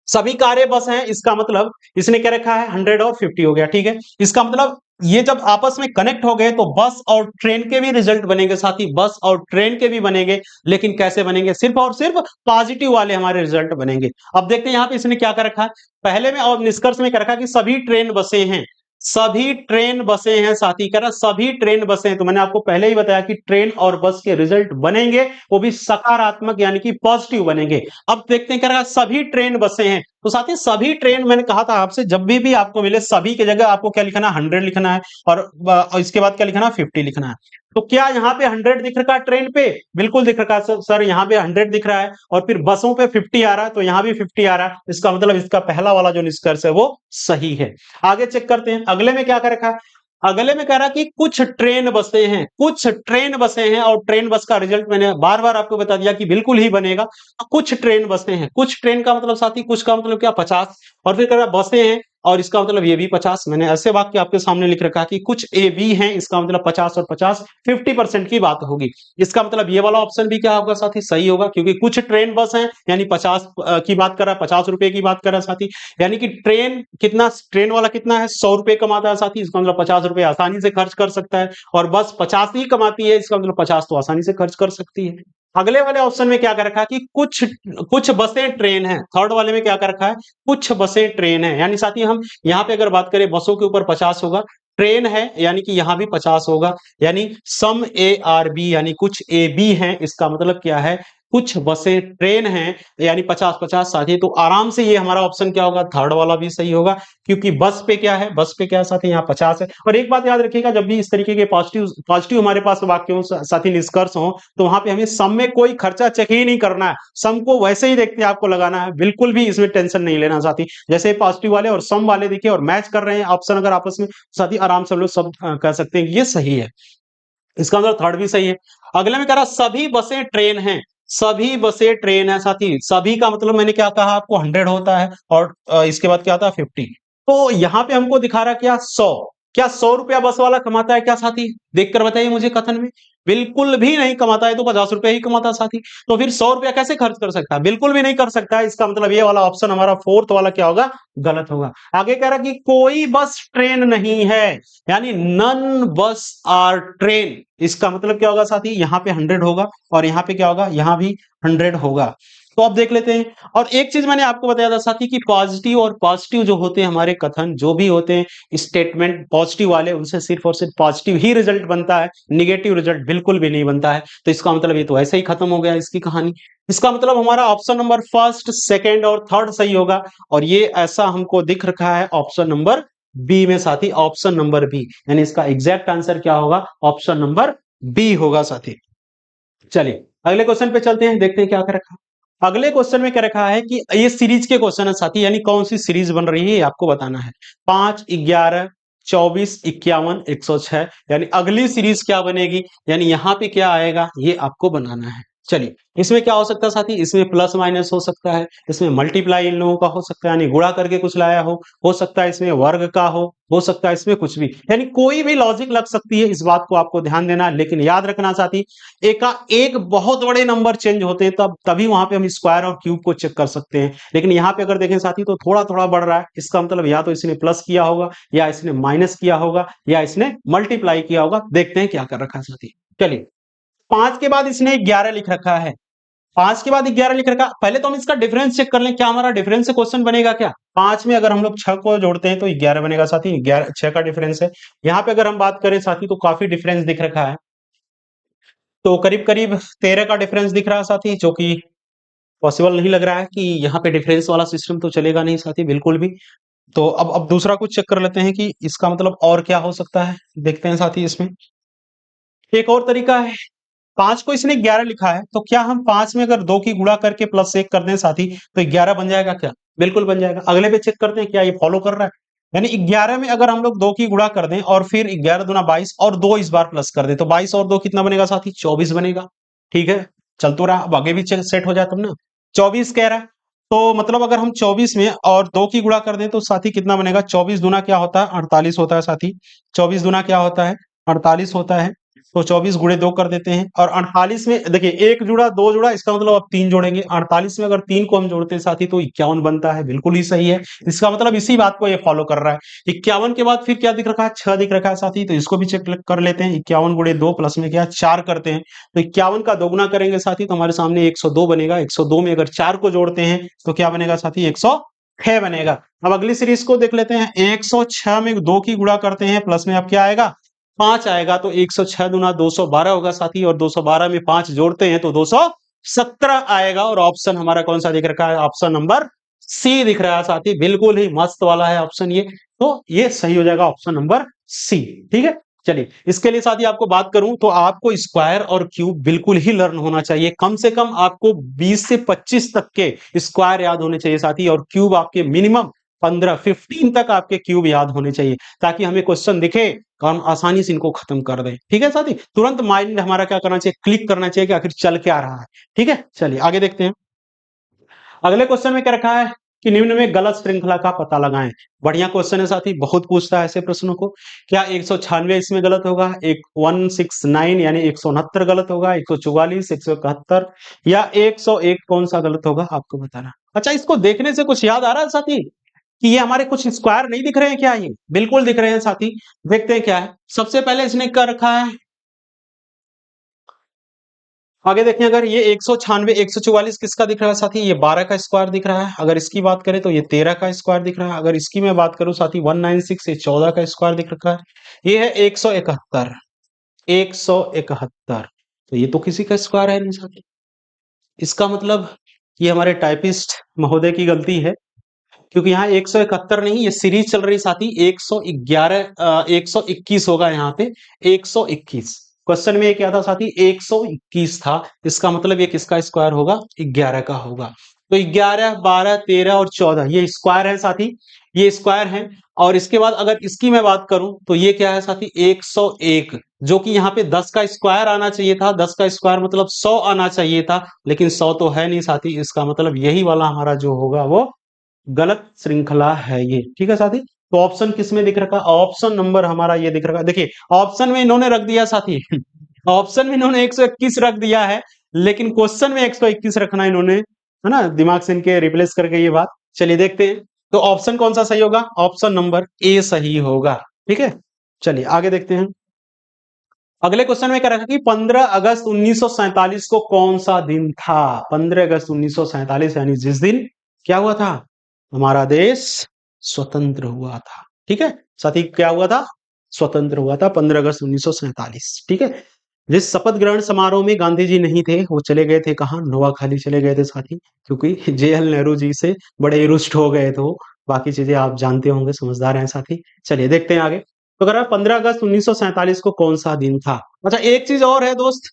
सभी कारें बस हैं, इसका मतलब इसने क्या रखा है, 100 और 50 हो गया, ठीक है। इसका मतलब ये जब आपस में कनेक्ट हो गए तो बस और ट्रेन के भी रिजल्ट बनेंगे साथी, बस और ट्रेन के भी बनेंगे। लेकिन कैसे बनेंगे? सिर्फ और सिर्फ पॉजिटिव वाले हमारे रिजल्ट बनेंगे। अब देखते हैं यहां पे इसने क्या कर रखा है। पहले में और निष्कर्ष में क्या रखा कि सभी ट्रेन बसे हैं, सभी ट्रेन बसे हैं साथी, कह रहा सभी ट्रेन बसे हैं। तो मैंने आपको पहले ही बताया कि ट्रेन और बस के रिजल्ट बनेंगे, वो भी सकारात्मक यानी कि पॉजिटिव बनेंगे। अब देखते हैं, कह रहा सभी ट्रेन बसे हैं। तो साथी सभी ट्रेन, मैंने कहा था आपसे, जब भी आपको मिले सभी की जगह आपको क्या लिखना है, 100 लिखना है, और इसके बाद क्या लिखना है, 50 लिखना है। तो क्या यहाँ पे 100 दिख रखा है ट्रेन पे? बिल्कुल दिख रखा है सर, यहाँ पे 100 दिख रहा है, और फिर बसों पे 50 आ रहा है, तो यहाँ भी 50 आ रहा है। इसका मतलब इसका पहला वाला जो निष्कर्ष है वो सही है। आगे चेक करते हैं, अगले में क्या कर रखा है। अगले में कह रहा कि कुछ ट्रेन बसे हैं, कुछ ट्रेन बसे हैं, और ट्रेन बस का रिजल्ट मैंने बार बार आपको बता दिया कि बिल्कुल ही बनेगा। कुछ ट्रेन बसे हैं, कुछ ट्रेन का मतलब साथी, कुछ का मतलब क्या, 50, और फिर कह रहा बसे हैं, और इसका मतलब ये भी 50। मैंने ऐसे वाक्य आपके सामने लिख रखा है कि कुछ ए बी हैं, इसका मतलब 50 और 50 50% की बात होगी। इसका मतलब ये वाला ऑप्शन भी क्या होगा साथी, सही होगा, क्योंकि कुछ ट्रेन बस हैं यानी 50 की बात कर रहा है, 50 रुपए की बात कर रहा है साथी। यानी कि ट्रेन कितना, ट्रेन वाला कितना है, 100 रुपए कमाता है साथी, इसका मतलब 50 रुपए आसानी से खर्च कर सकता है, और बस 50 ही कमाती है, इसका मतलब 50 तो आसानी से खर्च कर सकती है। अगले वाले ऑप्शन में क्या कर रखा है कि कुछ कुछ बसें ट्रेन है, थर्ड वाले में क्या कर रखा है, कुछ बसें ट्रेन है। यानी साथी हम यहाँ पे अगर बात करें, बसों के ऊपर 50 होगा, ट्रेन है यानी कि यहां भी 50 होगा। यानी सम ए आर बी, यानी कुछ ए बी है, इसका मतलब क्या है, कुछ बसें ट्रेन हैं, यानी 50-50 साथी। तो आराम से ये हमारा ऑप्शन क्या होगा, थर्ड वाला भी सही होगा, क्योंकि बस पे क्या है, बस पे क्या है साथी, यहाँ 50 है। और एक बात याद रखिएगा, जब भी इस तरीके के पॉजिटिव पॉजिटिव हमारे पास वाक्यों साथी निष्कर्ष हो, तो वहां पे हमें सम में कोई खर्चा चेक ही नहीं करना है, सम को वैसे ही देखते आपको लगाना है, बिल्कुल भी इसमें टेंशन नहीं लेना साथी। जैसे पॉजिटिव वाले और सम वाले देखिए और मैच कर रहे हैं ऑप्शन अगर आपस में, साथी आराम से हम लोग सब कह सकते हैं कि ये सही है। इसका मतलब थर्ड भी सही है। अगले में कह रहा सभी बसें ट्रेन हैं, सभी बसें ट्रेन है साथी। सभी का मतलब मैंने क्या कहा आपको, 100 होता है, और इसके बाद क्या आता है, 50। तो यहां पे हमको दिखा रहा क्या, 100। क्या 100 रुपया बस वाला कमाता है क्या साथी? देखकर बताइए मुझे कथन में। बिल्कुल भी नहीं कमाता है, तो 50 रुपया ही कमाता है साथी। तो फिर 100 रुपया कैसे खर्च कर सकता है? बिल्कुल भी नहीं कर सकता है। इसका मतलब ये वाला ऑप्शन हमारा फोर्थ वाला क्या होगा, गलत होगा। आगे कह रहा कि कोई बस ट्रेन नहीं है, यानी नन बस आर ट्रेन। इसका मतलब क्या होगा साथी, यहाँ पे 100 होगा, और यहाँ पे क्या होगा, यहाँ भी 100 होगा। तो अब देख लेते हैं। और एक चीज मैंने आपको बताया था साथी कि पॉजिटिव और पॉजिटिव जो होते हैं हमारे कथन, जो भी होते हैं स्टेटमेंट पॉजिटिव वाले, उनसे सिर्फ और सिर्फ पॉजिटिव ही रिजल्ट बनता है, निगेटिव रिजल्ट बिल्कुल भी नहीं बनता है। तो इसका मतलब ये तो ऐसे ही खत्म हो गया इसकी कहानी। इसका मतलब हमारा ऑप्शन नंबर फर्स्ट, सेकेंड और थर्ड सही होगा, और ये ऐसा हमको दिख रखा है ऑप्शन नंबर बी में साथी, ऑप्शन नंबर बी, यानी इसका एग्जैक्ट आंसर क्या होगा, ऑप्शन नंबर बी होगा साथी। चलिए अगले क्वेश्चन पे चलते हैं, देखते हैं क्या कर रखा है। अगले क्वेश्चन में क्या रखा है कि ये सीरीज के क्वेश्चन है साथी, यानी कौन सी सीरीज बन रही है ये आपको बताना है। 5, 11, 24, 51, 106, यानी अगली सीरीज क्या बनेगी, यानी यहां पे क्या आएगा ये आपको बनाना है। चलिए इसमें क्या हो सकता है साथी, इसमें प्लस माइनस हो सकता है, इसमें मल्टीप्लाई इन लोगों का हो सकता है, यानी गुणा करके कुछ लाया हो सकता है इसमें वर्ग का हो सकता है इसमें कुछ भी, यानी कोई भी लॉजिक लग सकती है। इस बात को आपको ध्यान देना है, लेकिन याद रखना साथी, एक बहुत बड़े नंबर चेंज होते हैं तब तभी वहां पे हम स्क्वायर और क्यूब को चेक कर सकते हैं। लेकिन यहाँ पे अगर देखें साथी तो थोड़ा थोड़ा बढ़ रहा है, इसका मतलब या तो इसने प्लस किया होगा, या इसने माइनस किया होगा, या इसने मल्टीप्लाई किया होगा। देखते हैं क्या कर रखा है साथी। चलिए 5 के बाद इसने 11 लिख रखा है, 5 के बाद 11 लिख रखा। पहले तो हम इसका डिफरेंस चेक कर लें, क्या हमारा डिफरेंस से क्वेश्चन बनेगा क्या। 5 में अगर हम लोग 6 को जोड़ते हैं तो 11 बनेगा साथी, 11 6 का डिफरेंस है। यहाँ पे अगर हम बात करें साथी तो काफी डिफरेंस दिख रखा है, तो करीब करीब 13 का डिफरेंस दिख रहा है साथी, जो कि पॉसिबल नहीं लग रहा है कि यहाँ पे डिफरेंस वाला सिस्टम तो चलेगा नहीं साथी, बिल्कुल भी। तो अब दूसरा कुछ चेक कर लेते हैं कि इसका मतलब और क्या हो सकता है, देखते हैं साथी इसमें। एक और तरीका है, 5 को इसने 11 लिखा है, तो क्या हम 5 में अगर 2 की गुणा करके प्लस 1 कर दें साथी, तो 11 बन जाएगा क्या? बिल्कुल बन जाएगा। अगले पे चेक करते हैं क्या ये फॉलो कर रहा है। यानी 11 में अगर हम लोग 2 की गुणा कर दें और फिर 11 दूना 22 और 2 इस बार प्लस कर दें, तो 22 और 2 कितना बनेगा साथी? 24 बनेगा। ठीक है, चल तो रहा, अब आगे भी सेट हो जाए तब ना। 24 कह रहा है, तो मतलब अगर हम 24 में और 2 की गुणा कर दें तो साथी कितना बनेगा? 24 दूना क्या होता है? 48 होता है साथी। 24 दूना क्या होता है? 48 होता है। तो 24 गुणे 2 कर देते हैं, और 48 में देखिए 1 जुड़ा 2 जुड़ा, इसका मतलब अब 3 जोड़ेंगे। 48 में अगर 3 को हम जोड़ते हैं साथी तो 51 बनता है। बिल्कुल ही सही है, इसका मतलब इसी बात को ये फॉलो कर रहा है। 51 के बाद फिर क्या दिख रखा है? 6 दिख रखा है साथी, तो इसको भी चेक कर लेते हैं। 51 गुणे 2 प्लस में क्या 4 करते हैं, तो 51 का दोगुना करेंगे साथी तो हमारे सामने 102 बनेगा। 102 में अगर 4 को जोड़ते हैं तो क्या बनेगा साथी? 106 बनेगा। अब अगली सीरीज को देख लेते हैं। 106 में 2 की गुणा करते हैं, प्लस में अब क्या आएगा? 5 आएगा, तो 106 दुना 212 होगा साथी, और 212 में 5 जोड़ते हैं तो 217 आएगा। और ऑप्शन हमारा कौन सा दिख रखा है? ऑप्शन नंबर सी दिख रहा है साथी। बिल्कुल ही मस्त वाला है ऑप्शन ये, तो ये सही हो जाएगा ऑप्शन नंबर सी। ठीक है, चलिए इसके लिए साथी आपको बात करूं तो आपको स्क्वायर और क्यूब बिल्कुल ही लर्न होना चाहिए। कम से कम आपको 20 से 25 तक के स्क्वायर याद होने चाहिए साथी, और क्यूब आपके मिनिमम 15 तक आपके क्यूब याद होने चाहिए, ताकि हमें क्वेश्चन दिखे तो हम आसानी से इनको खत्म कर दें। ठीक है साथी, तुरंत माइंड हमारा क्या करना चाहिए? क्लिक करना चाहिए कि आखिर चल क्या रहा है। ठीक है, चलिए आगे देखते हैं। अगले क्वेश्चन में क्या रखा है कि निम्न में गलत श्रृंखला का पता लगाएं। बढ़िया क्वेश्चन है साथी, बहुत पूछता है ऐसे प्रश्नों को। क्या 196 इसमें गलत होगा? एक 169 यानी 169 गलत होगा? 144, 171 या 101 कौन सा गलत होगा आपको बताना। अच्छा, इसको देखने से कुछ याद आ रहा है साथी कि ये हमारे कुछ स्क्वायर नहीं दिख रहे हैं क्या? ये बिल्कुल दिख रहे हैं साथी। देखते हैं क्या है। सबसे पहले इसने क्या रखा है, आगे देखें। अगर ये 196 144 किसका दिख रहा है साथी? ये 12 का स्क्वायर दिख रहा है। अगर इसकी बात करें तो ये 13 का स्क्वायर दिख रहा है। अगर इसकी मैं बात करूं साथी 196, ये 14 का स्क्वायर दिख रखा है। ये है 171, 171, तो ये तो किसी का स्क्वायर है नहीं साथी। इसका मतलब ये हमारे टाइपिस्ट महोदय की गलती है, क्योंकि यहाँ 171 नहीं, ये सीरीज चल रही साथी। 111 121 होगा यहाँ पे, 121। क्वेश्चन में ये क्या था साथी? 121 था। इसका मतलब ये किसका स्क्वायर होगा? 11 का होगा। तो 11, 12, 13 और 14 ये स्क्वायर है साथी, ये स्क्वायर है। और इसके बाद अगर इसकी मैं बात करूं तो ये क्या है साथी? 101, जो कि यहाँ पे 10 का स्क्वायर आना चाहिए था। 10 का स्क्वायर मतलब 100 आना चाहिए था, लेकिन 100 तो है नहीं साथी। इसका मतलब यही वाला हमारा जो होगा वो गलत श्रृंखला है ये। ठीक है साथी, तो ऑप्शन किस में दिख रखा? ऑप्शन नंबर हमारा ये दिख रखा। देखिए ऑप्शन में इन्होंने रख दिया साथी ऑप्शन में इन्होंने 121 रख दिया है, लेकिन क्वेश्चन में 121 रखना इन्होंने, है ना, दिमाग से इनके रिप्लेस करके ये बात। चलिए देखते हैं, तो ऑप्शन कौन सा सही होगा? ऑप्शन नंबर ए सही होगा। ठीक है, चलिए आगे देखते हैं। अगले क्वेश्चन में क्या रखा कि 15 अगस्त 1947 को कौन सा दिन था? 15 अगस्त 1947 यानी जिस दिन क्या हुआ था? हमारा देश स्वतंत्र हुआ था। ठीक है साथी, क्या हुआ था? स्वतंत्र हुआ था 15 अगस्त 1947। ठीक है, जिस शपथ ग्रहण समारोह में गांधी जी नहीं थे, वो चले गए थे कहाँ? नोआखाली चले गए थे साथी, क्योंकि जेएल नेहरू जी से बड़े रुष्ट हो गए थे वो। बाकी चीजें आप जानते होंगे, समझदार हैं साथी। चलिए देखते हैं आगे। तो अगर 15 अगस्त 1947 को कौन सा दिन था? अच्छा, एक चीज और है दोस्त,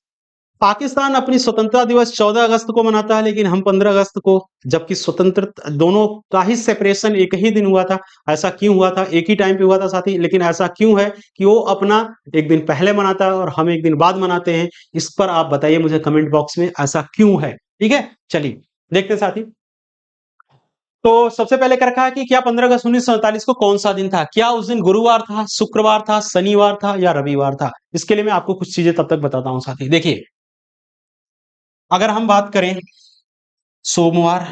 पाकिस्तान अपनी स्वतंत्रता दिवस 14 अगस्त को मनाता है, लेकिन हम 15 अगस्त को, जबकि स्वतंत्र दोनों का ही सेपरेशन एक ही दिन हुआ था। ऐसा क्यों हुआ था? एक ही टाइम पे हुआ था साथी, लेकिन ऐसा क्यों है कि वो अपना एक दिन पहले मनाता है और हम एक दिन बाद मनाते हैं? इस पर आप बताइए मुझे कमेंट बॉक्स में, ऐसा क्यों है? ठीक है, चलिए देखते हैं साथी। तो सबसे पहले क्या रखा है कि क्या 15 अगस्त 1947 को कौन सा दिन था? क्या उस दिन गुरुवार था, शुक्रवार था, शनिवार था या रविवार था? इसके लिए मैं आपको कुछ चीजें तब तक बताता हूं साथी। देखिए, अगर हम बात करें सोमवार,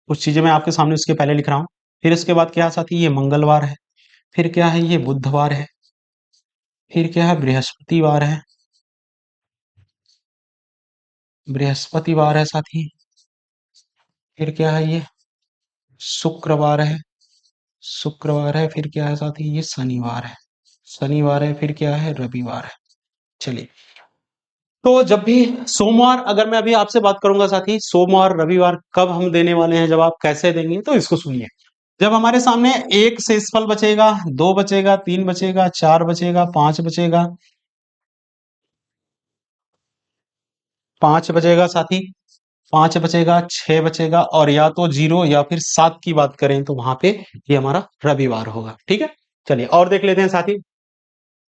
कुछ चीजें मैं आपके सामने उसके पहले लिख रहा हूं। फिर इसके बाद क्या है साथी? ये मंगलवार है। फिर क्या है? ये बुधवार है। फिर क्या है? बृहस्पतिवार है। बृहस्पतिवार है साथी। फिर क्या है? ये शुक्रवार है। शुक्रवार है। फिर क्या है साथी? ये शनिवार है। शनिवार है। फिर क्या है? रविवार है। चलिए, तो जब भी सोमवार, अगर मैं अभी आपसे बात करूंगा साथी, सोमवार रविवार कब हम देने वाले हैं जवाब, कैसे देंगे, तो इसको सुनिए। जब हमारे सामने एक शेषफल बचेगा, दो बचेगा, तीन बचेगा, चार बचेगा, पांच बचेगा, पांच बचेगा साथी, पांच बचेगा, छह बचेगा, और या तो जीरो या फिर सात की बात करें तो वहां पे ये हमारा रविवार होगा। ठीक है, चलिए और देख लेते हैं साथी।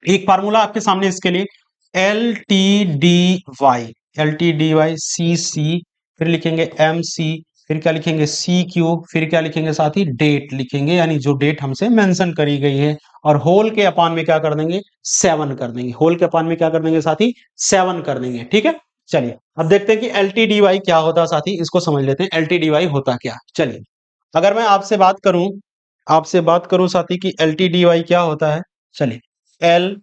एक फार्मूला आपके सामने इसके लिए, LTDY, LTDY CC, फिर लिखेंगे MC, फिर क्या लिखेंगे CQ, फिर क्या लिखेंगे साथ ही डेट लिखेंगे, यानी जो डेट हमसे मेंशन करी गई है, और होल के अपान में क्या कर देंगे, 7 कर देंगे, होल के अपान में क्या कर देंगे साथी, 7 कर देंगे। ठीक है, चलिए अब देखते हैं कि LTDY क्या होता है साथी, इसको समझ लेते हैं LTDY होता क्या। चलिए अगर मैं आपसे बात करूं साथी कि LTDY क्या होता है, चलिए LTDY,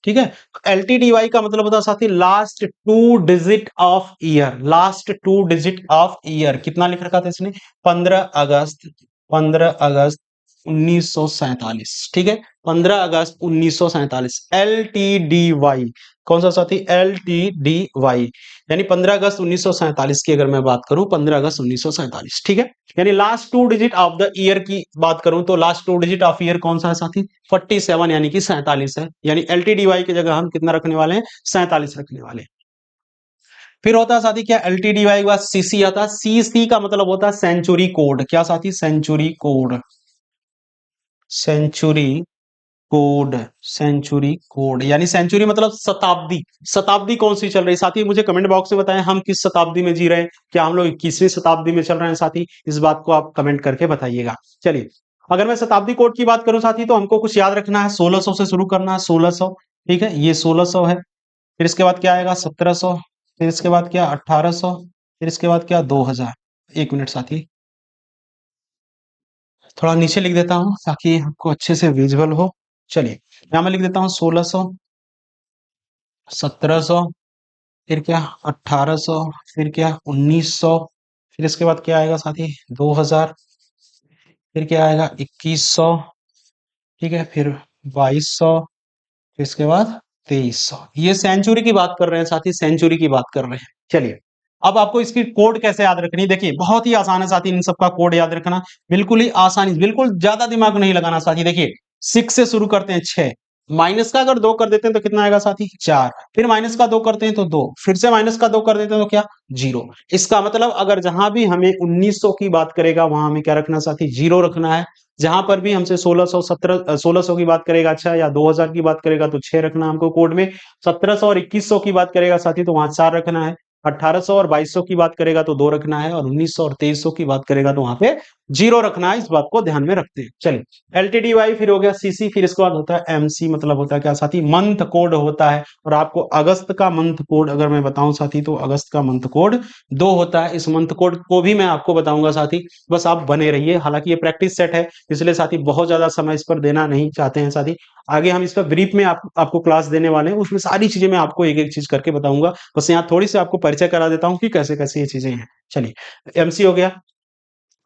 ठीक है। LTDY का मतलब होता है साथी last two digit of year, last two digit of year कितना लिख रखा था इसने, 15 अगस्त, 15 अगस्त 1947, ठीक है, 15 अगस्त 1947, LTDY, कौन सा साथी, LTDY, यानी 15 अगस्त 1947 की अगर मैं बात करूं, 15 अगस्त 1947, ठीक है। यानी last two digit of the year की बात करूं तो last two digit of year कौन सा है साथी, 47, यानी कि 47 है। यानी LTDY की जगह हम कितना रखने वाले हैं, 47 रखने वाले हैं। फिर होता है साथी क्या, LTDY के बाद CC आता है, CC का मतलब होता है सेंचुरी कोड, क्या साथी, century code, century code, century code, यानी सेंचुरी मतलब शताब्दी, शताब्दी कौन सी चल रही है साथी, मुझे कमेंट बॉक्स में बताएं हम किस शताब्दी में जी रहे हैं, क्या हम लोग 21वीं शताब्दी में चल रहे हैं साथी, इस बात को आप कमेंट करके बताइएगा। चलिए अगर मैं शताब्दी कोड की बात करूं साथी तो हमको कुछ याद रखना है, 1600 से शुरू करना है, 1600, ठीक है, ये 1600 है। फिर इसके बाद क्या आएगा, 1700, फिर इसके बाद क्या, 1800, फिर इसके बाद क्या, 2000। एक मिनट साथी, थोड़ा नीचे लिख देता हूं ताकि आपको अच्छे से विजुअल हो। चलिए यहां मैं लिख देता हूँ 1600, 1700, फिर क्या 1800, फिर क्या 1900, फिर इसके बाद क्या आएगा साथी 2000, फिर क्या आएगा 2100, ठीक है, फिर 2200, फिर इसके बाद 2300। ये सेंचुरी की बात कर रहे हैं साथी, सेंचुरी की बात कर रहे हैं। चलिए अब आपको इसकी कोड कैसे याद रखनी है, देखिए बहुत ही आसान है साथी इन सबका कोड याद रखना, बिल्कुल ही आसानी, बिल्कुल ज्यादा दिमाग नहीं लगाना साथी। देखिए 6 से शुरू करते हैं, 6, माइनस का अगर 2 कर देते हैं तो कितना आएगा साथी, 4, फिर माइनस का 2 करते हैं तो 2, फिर से माइनस का 2 कर देते हैं तो क्या, 0। इसका मतलब अगर जहां भी हमें 1900 की बात करेगा वहां हमें क्या रखना साथी, 0 रखना है। जहां पर भी हमसे 1600 की बात करेगा, अच्छा, या 2000 की बात करेगा तो 6 रखना हमको कोड में, 1700 और 2100 की बात करेगा साथी तो वहां 4 रखना है, 1800 और 2200 की बात करेगा तो 2 रखना है, और 1900 और 2300 की बात करेगा तो वहां पे 0 रखना है। इस बात को ध्यान में रखते हैं। चलिए LTDY फिर हो गया, CC, फिर इसके बाद होता है MC, मतलब होता है क्या साथी, मंथ कोड होता है। और आपको अगस्त का मंथ कोड अगर मैं बताऊं साथी तो अगस्त का मंथ कोड 2 होता है। इस मंथ कोड को भी मैं आपको बताऊंगा साथी, बस आप बने रहिए। हालांकि ये प्रैक्टिस सेट है, इसलिए साथी बहुत ज्यादा समय इस पर देना नहीं चाहते हैं साथी। आगे हम इस पर ब्रीफ में आपको क्लास देने वाले हैं, उसमें सारी चीजें मैं आपको एक एक चीज करके बताऊंगा। बस यहाँ थोड़ी सी आपको परिचय करा देता हूँ कि कैसे कैसे ये चीजें हैं। चलिए MC हो गया,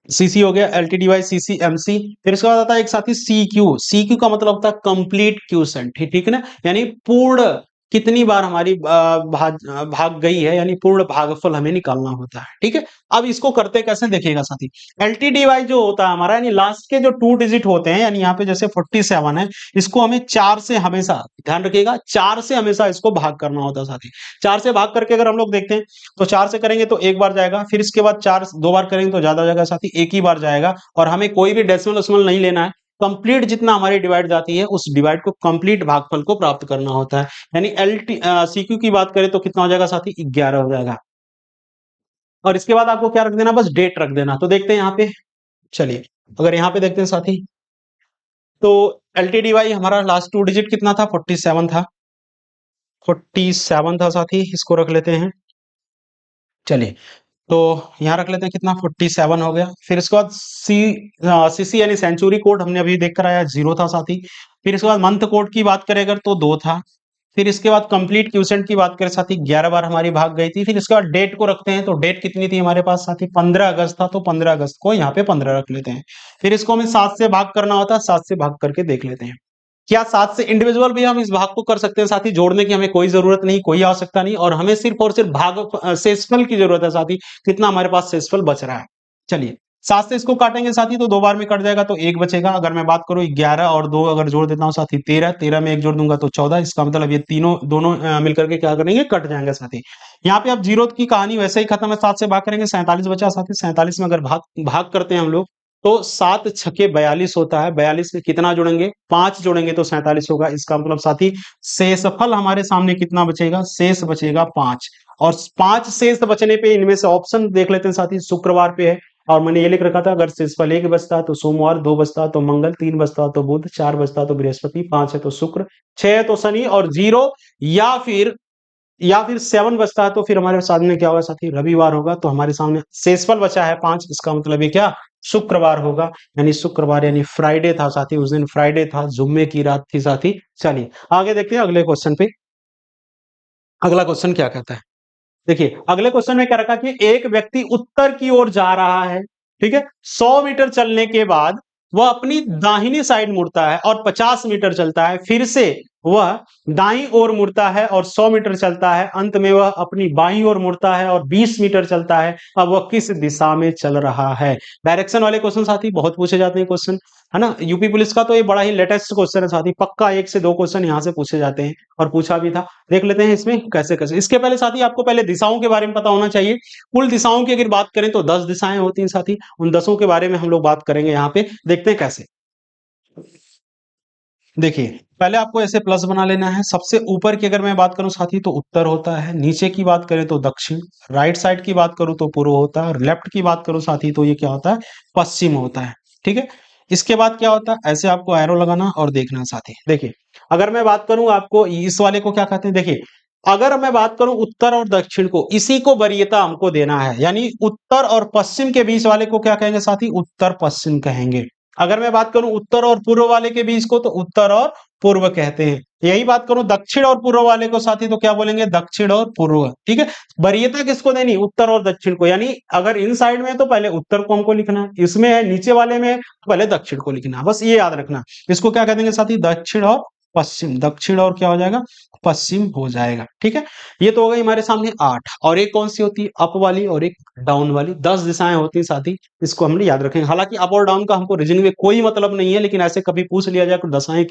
CC हो गया, LTDY, CC, MC, फिर इसके बाद आता है एक साथी CQ। CQ का मतलब होता है कंप्लीट क्यूसेंट, ठीक है ना, यानी पूर्ण कितनी बार हमारी भाग गई है, यानी पूर्ण भागफल हमें निकालना होता है। ठीक है, अब इसको करते कैसे देखिएगा साथी, LTDY जो होता है हमारा, यानी लास्ट के जो 2 डिजिट होते हैं, यानी यहाँ पे जैसे 47 है, इसको हमें 4 से हमेशा, ध्यान रखिएगा, 4 से हमेशा इसको भाग करना होता है साथी। 4 से भाग करके अगर हम लोग देखते हैं तो 4 से करेंगे तो एक बार जाएगा, फिर इसके बाद 4 2 बार करेंगे तो ज्यादा जाएगा साथी, एक ही बार जाएगा। और हमें कोई भी डेसिमल वसिमल नहीं लेना है, कंप्लीट जितना हमारी डिवाइड जाती है उस डिवाइड को कंप्लीट भागफल को प्राप्त करना होता है। यानी CQ की बात करें तो कितना हो जाएगा साथी, 11 हो जाएगा। और इसके बाद आपको क्या रख देना, बस डेट रख देना। तो देखते हैं यहाँ पे, चलिए अगर यहाँ पे देखते हैं साथी तो LTDY हमारा लास्ट 2 डिजिट कितना था, 47 था, 47 था साथी, इसको रख लेते हैं। चलिए तो यहाँ रख लेते हैं कितना, 47 हो गया। फिर इसके बाद CC यानी सेंचुरी कोड हमने अभी देख कर आया, 0 था साथी। फिर इसके बाद मंथ कोड की बात करें अगर तो 2 था। फिर इसके बाद कंप्लीट क्यूसेंट की बात करें साथी, 11 बार हमारी भाग गई थी। फिर इसके बाद डेट को रखते हैं, तो डेट कितनी थी हमारे पास साथी, 15 अगस्त था, तो 15 अगस्त को यहाँ पे 15 रख लेते हैं। फिर इसको हमें 7 से भाग करना होता है, 7 से भाग करके देख लेते हैं। क्या 7 से इंडिविजुअल भी हम इस भाग को कर सकते हैं साथी? जोड़ने की हमें कोई जरूरत नहीं, कोई आवश्यकता नहीं, और हमें सिर्फ और सिर्फ शेषफल की जरूरत है साथी। कितना हमारे पास शेषफल बच रहा है? चलिए 7 से इसको काटेंगे साथी तो 2 बार में कट जाएगा तो 1 बचेगा। अगर मैं बात करूं 11 और 2 अगर जोड़ देता हूं साथी 13, 13 में 1 जोड़ दूंगा तो 14। इसका मतलब ये तीनों दोनों मिलकर के क्या करेंगे, कट जाएंगे साथी। यहाँ पे अब जीरो की कहानी वैसे ही खत्म है, 7 से भाग करेंगे 47 बचा साथी। 47 में अगर भाग भाग करते हैं हम लोग तो 7 छके 42 होता है। 42 में कितना जोड़ेंगे, 5 जोड़ेंगे तो 47 होगा। इसका मतलब साथी शेषफल हमारे सामने कितना बचेगा, शेष बचेगा 5। और 5 शेष बचने पे इनमें से ऑप्शन देख लेते हैं साथी। शुक्रवार पे है और मैंने ये लिख रखा था, अगर शेषफल 1 बचता तो सोमवार, 2 बचता तो मंगल, 3 बचता तो बुध, 4 बचता तो बृहस्पति, 5 है तो शुक्र, 6 है तो शनि, और 0 या फिर 7 बचता है तो फिर हमारे सामने क्या होगा साथी, रविवार होगा। तो हमारे सामने शेषफल बचा है 5। इसका मतलब ये क्या, शुक्रवार होगा। यानी शुक्रवार यानी फ्राइडे था साथी, उस दिन फ्राइडे था, जुम्मे की रात थी साथी। चलिए आगे देखते हैं अगले क्वेश्चन पे। अगला क्वेश्चन क्या कहता है, देखिए अगले क्वेश्चन में क्या रखा कि एक व्यक्ति उत्तर की ओर जा रहा है, ठीक है। 100 मीटर चलने के बाद वह अपनी दाहिनी साइड मुड़ता है और 50 मीटर चलता है। फिर से वह दाईं ओर मुड़ता है और 100 मीटर चलता है। अंत में वह अपनी बाईं ओर मुड़ता है और 20 मीटर चलता है। अब वह किस दिशा में चल रहा है? डायरेक्शन वाले क्वेश्चन साथी बहुत पूछे जाते हैं क्वेश्चन, है ना। यूपी पुलिस का तो ये बड़ा ही लेटेस्ट क्वेश्चन है साथी, पक्का 1 से 2 क्वेश्चन यहाँ से पूछे जाते हैं और पूछा भी था। देख लेते हैं इसमें कैसे कैसे। इसके पहले साथी आपको पहले दिशाओं के बारे में पता होना चाहिए। कुल दिशाओं की अगर बात करें तो 10 दिशाएं होती हैं साथी। उन 10 के बारे में हम लोग बात करेंगे यहाँ पे, देखते हैं कैसे। देखिए पहले आपको ऐसे प्लस बना लेना है। सबसे ऊपर की अगर मैं बात करूं साथी तो उत्तर होता है, नीचे की बात करें तो दक्षिण, राइट साइड की बात करूं तो पूर्व होता है, और लेफ्ट की बात करूं साथी तो ये क्या होता है, पश्चिम होता है। ठीक है, इसके बाद क्या होता है, ऐसे आपको एरो लगाना और देखना साथी। देखिए अगर मैं बात करूं आपको इस वाले को क्या कहते हैं, देखिए अगर मैं बात करूं उत्तर और दक्षिण को, इसी को वरीयता हमको देना है। यानी उत्तर और पश्चिम के बीच वाले को क्या कहेंगे साथी, उत्तर पश्चिम कहेंगे। अगर मैं बात करूं उत्तर और पूर्व वाले के बीच को तो उत्तर और पूर्व कहते हैं। यही बात करूं दक्षिण और पूर्व वाले को साथी तो क्या बोलेंगे, दक्षिण और पूर्व। ठीक है, वरीयता किसको देनी, उत्तर और दक्षिण को। यानी अगर इन साइड में है तो पहले उत्तर को हमको लिखना है, इसमें है नीचे वाले में है तो पहले दक्षिण को लिखना है। बस ये याद रखना। इसको क्या कह देंगे साथी, दक्षिण और पश्चिम। दक्षिण और क्या हो जाएगा, पश्चिम हो जाएगा। ठीक है, ये तो हो गई हमारे सामने 8। और एक कौन सी होती है, अप वाली और एक डाउन वाली। 10 दिशाएं होती हैं साथी, इसको हमने याद रखेंगे। हालांकि अप और डाउन का हमको रीजनिंग में कोई मतलब नहीं है, लेकिन ऐसे कभी पूछ लिया जाए तो दिशाएं